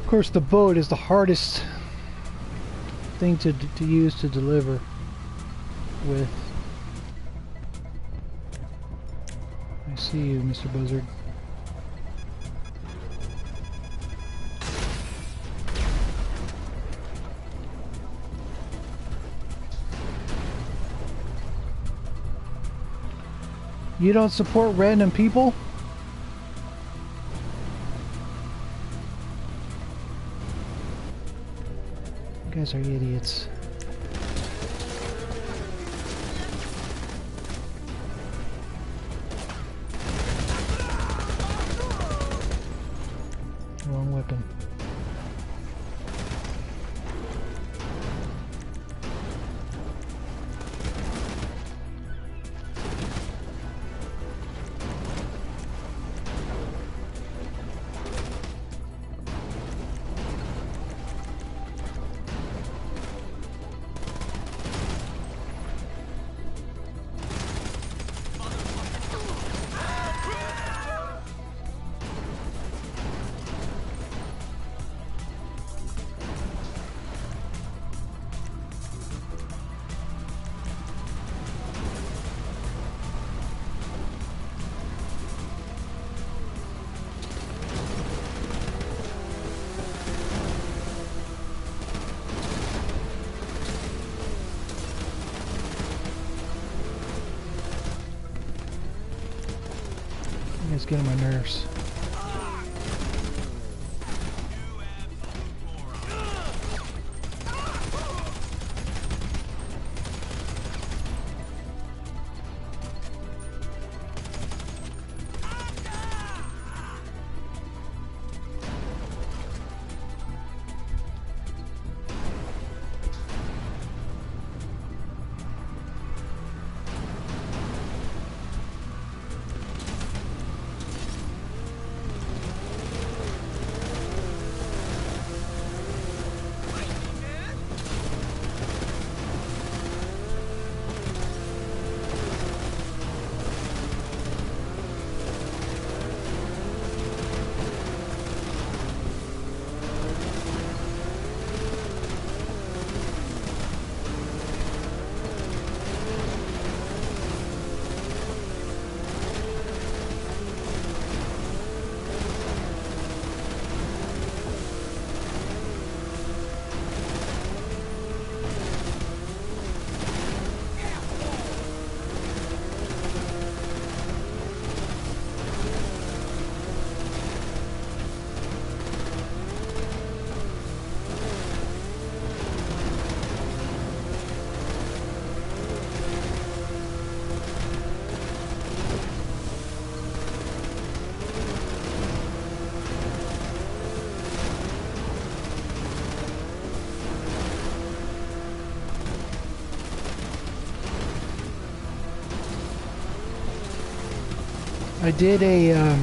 [SPEAKER 2] Of course, the boat is the hardest thing to use to deliver with. I see you, Mr. Buzzard. You don't support random people? You guys are idiots. Wrong weapon. It's getting my nerves. I did a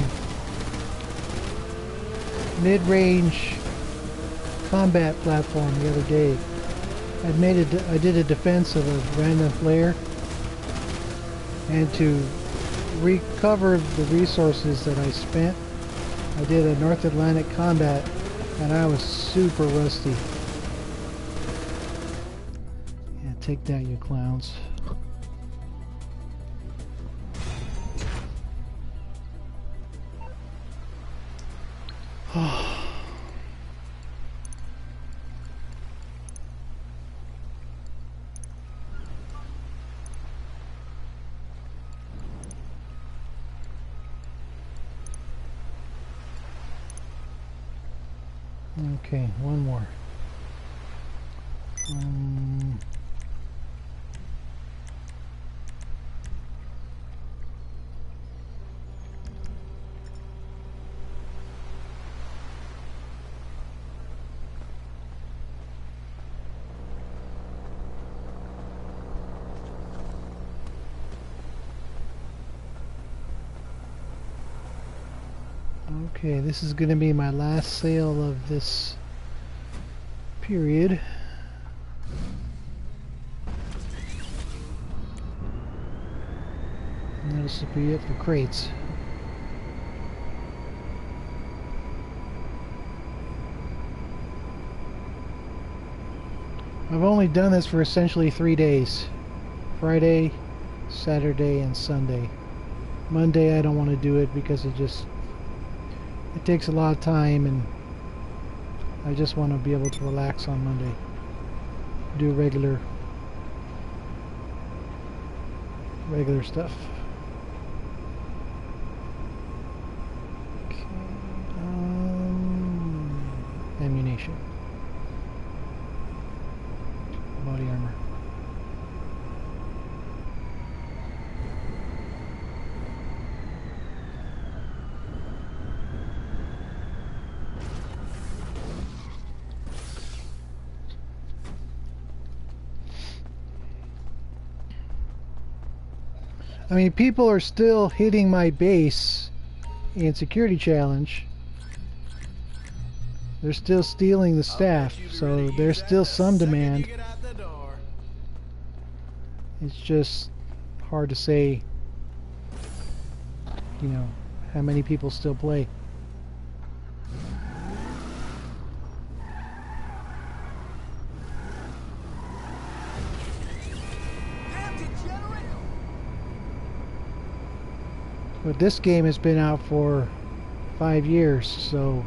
[SPEAKER 2] mid-range combat platform the other day. I did a defense of a random flare, and to recover the resources that I spent, I did a North Atlantic combat, and I was super rusty. Yeah, take that, you clowns. Okay, one more. Okay, this is going to be my last sale of this period. And this will be it for crates. I've only done this for essentially 3 days. Friday, Saturday, and Sunday. Monday I don't want to do it because it takes a lot of time, and I just want to be able to relax on Monday. Do regular stuff. Okay, ammunition. Body armor. I mean, people are still hitting my base in security challenge. They're still stealing the staff, so there's still some demand. It's just hard to say, you know, how many people still play. But this game has been out for 5 years, so,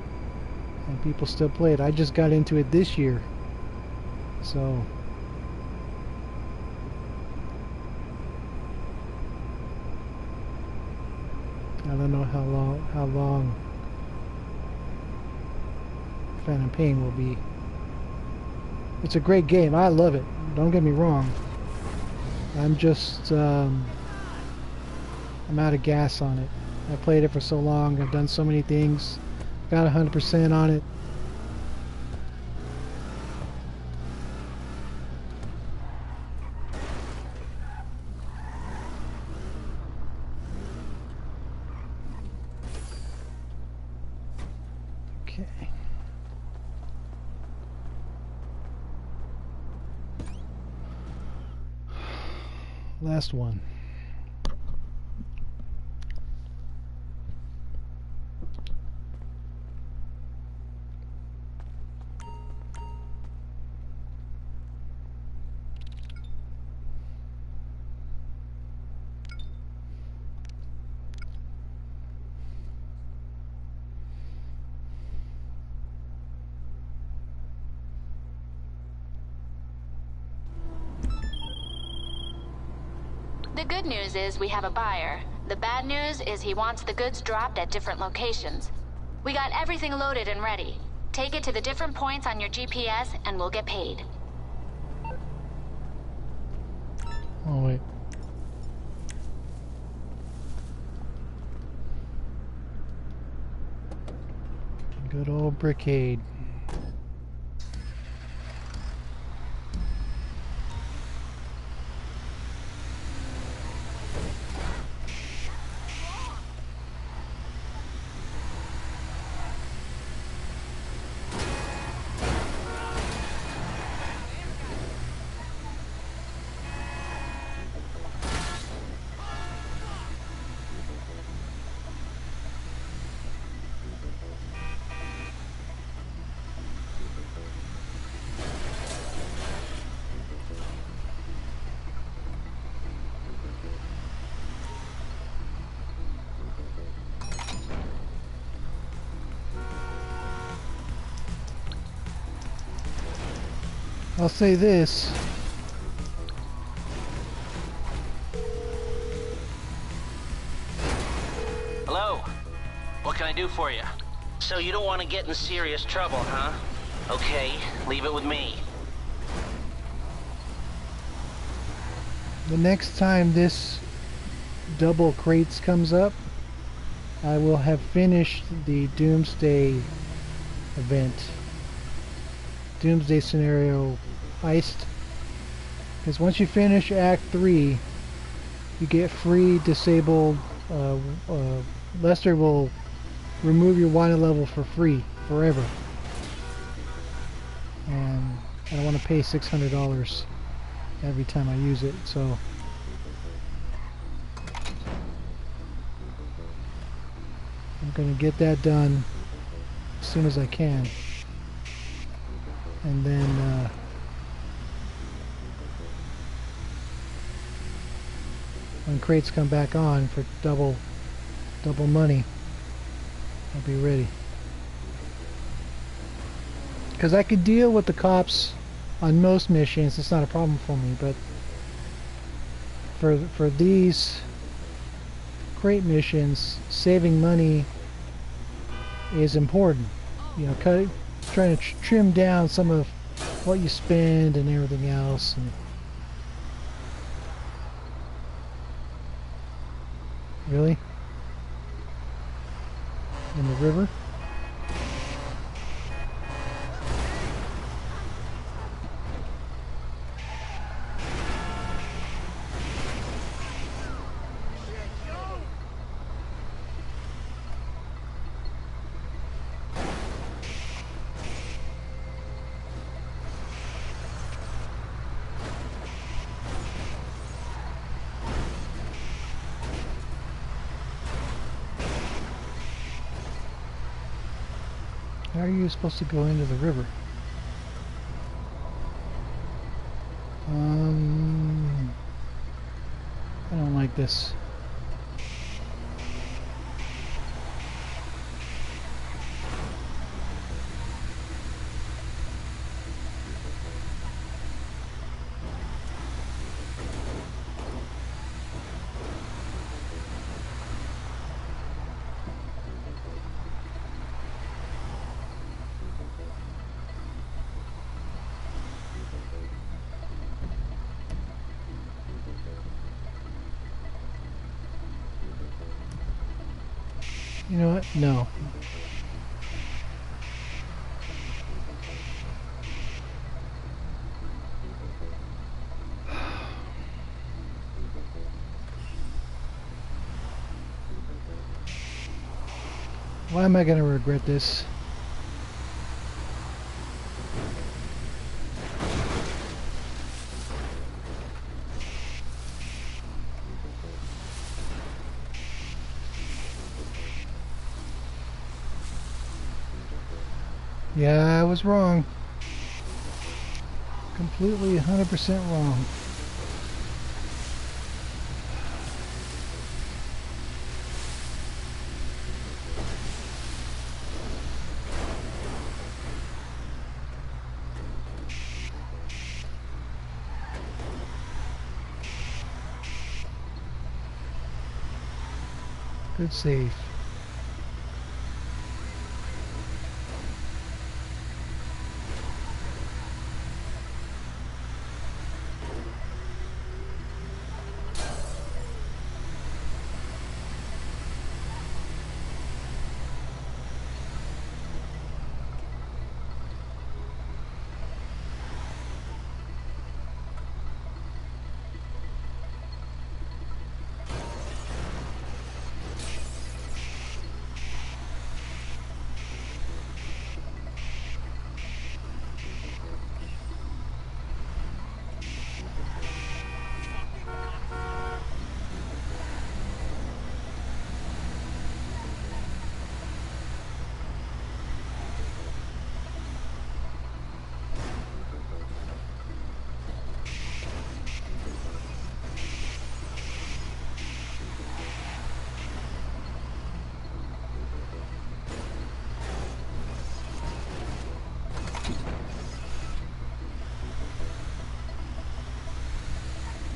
[SPEAKER 2] and people still play it. I just got into it this year, so I don't know how long Phantom Pain will be. It's a great game. I love it. Don't get me wrong. I'm just I'm out of gas on it. I played it for so long. I've done so many things. Got 100% on it. Okay. Last one.
[SPEAKER 1] The good news is we have a buyer. The bad news is he wants the goods dropped at different locations. We got everything loaded and ready. Take it to the different points on your GPS and we'll get paid.
[SPEAKER 2] Oh, wait. Good old Brickade. I'll say this.
[SPEAKER 5] Hello. What can I do for you? So you don't want to get in serious trouble, huh? Okay, leave it with me.
[SPEAKER 2] The next time this double crates comes up, I will have finished the Doomsday event. Doomsday scenario heist. Because once you finish Act 3, you get free disabled. Lester will remove your water level for free forever. And I don't want to pay $600 every time I use it, so I'm going to get that done as soon as I can. And then when crates come back on for double money, I'll be ready. Because I could deal with the cops on most missions, it's not a problem for me, but for these crate missions, saving money is important. You know, trying to trim down some of what you spend and everything else. And really? In the river? How are you supposed to go into the river? I don't like this. You know what? No. Why am I going to regret this? Yeah, I was wrong. Completely 100% wrong. Good save.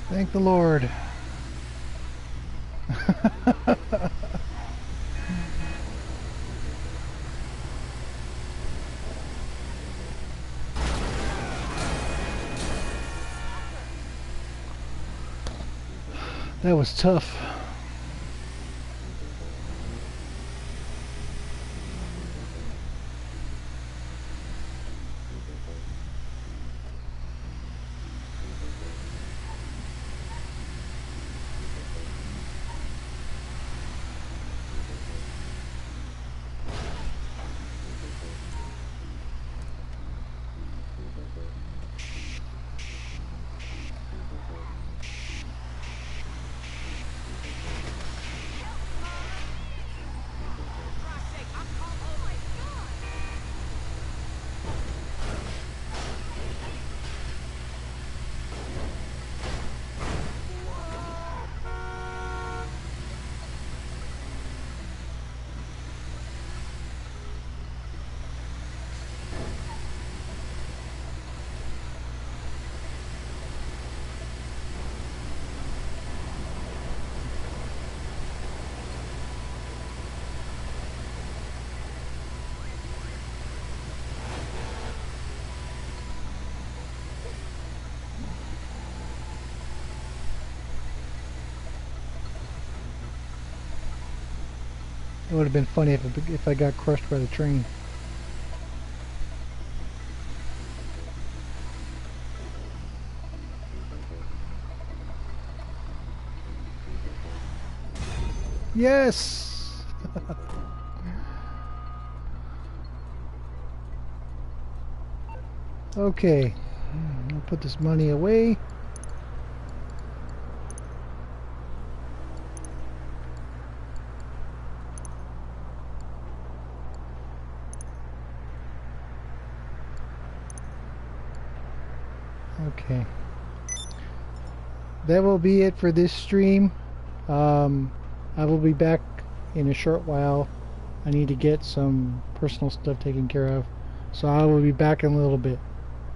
[SPEAKER 2] Thank the Lord. That was tough. It would have been funny if I got crushed by the train. Yes! Okay, I'll put this money away. Okay, that will be it for this stream. I will be back in a short while. I need to get some personal stuff taken care of, so I will be back in a little bit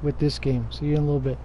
[SPEAKER 2] with this game. See you in a little bit.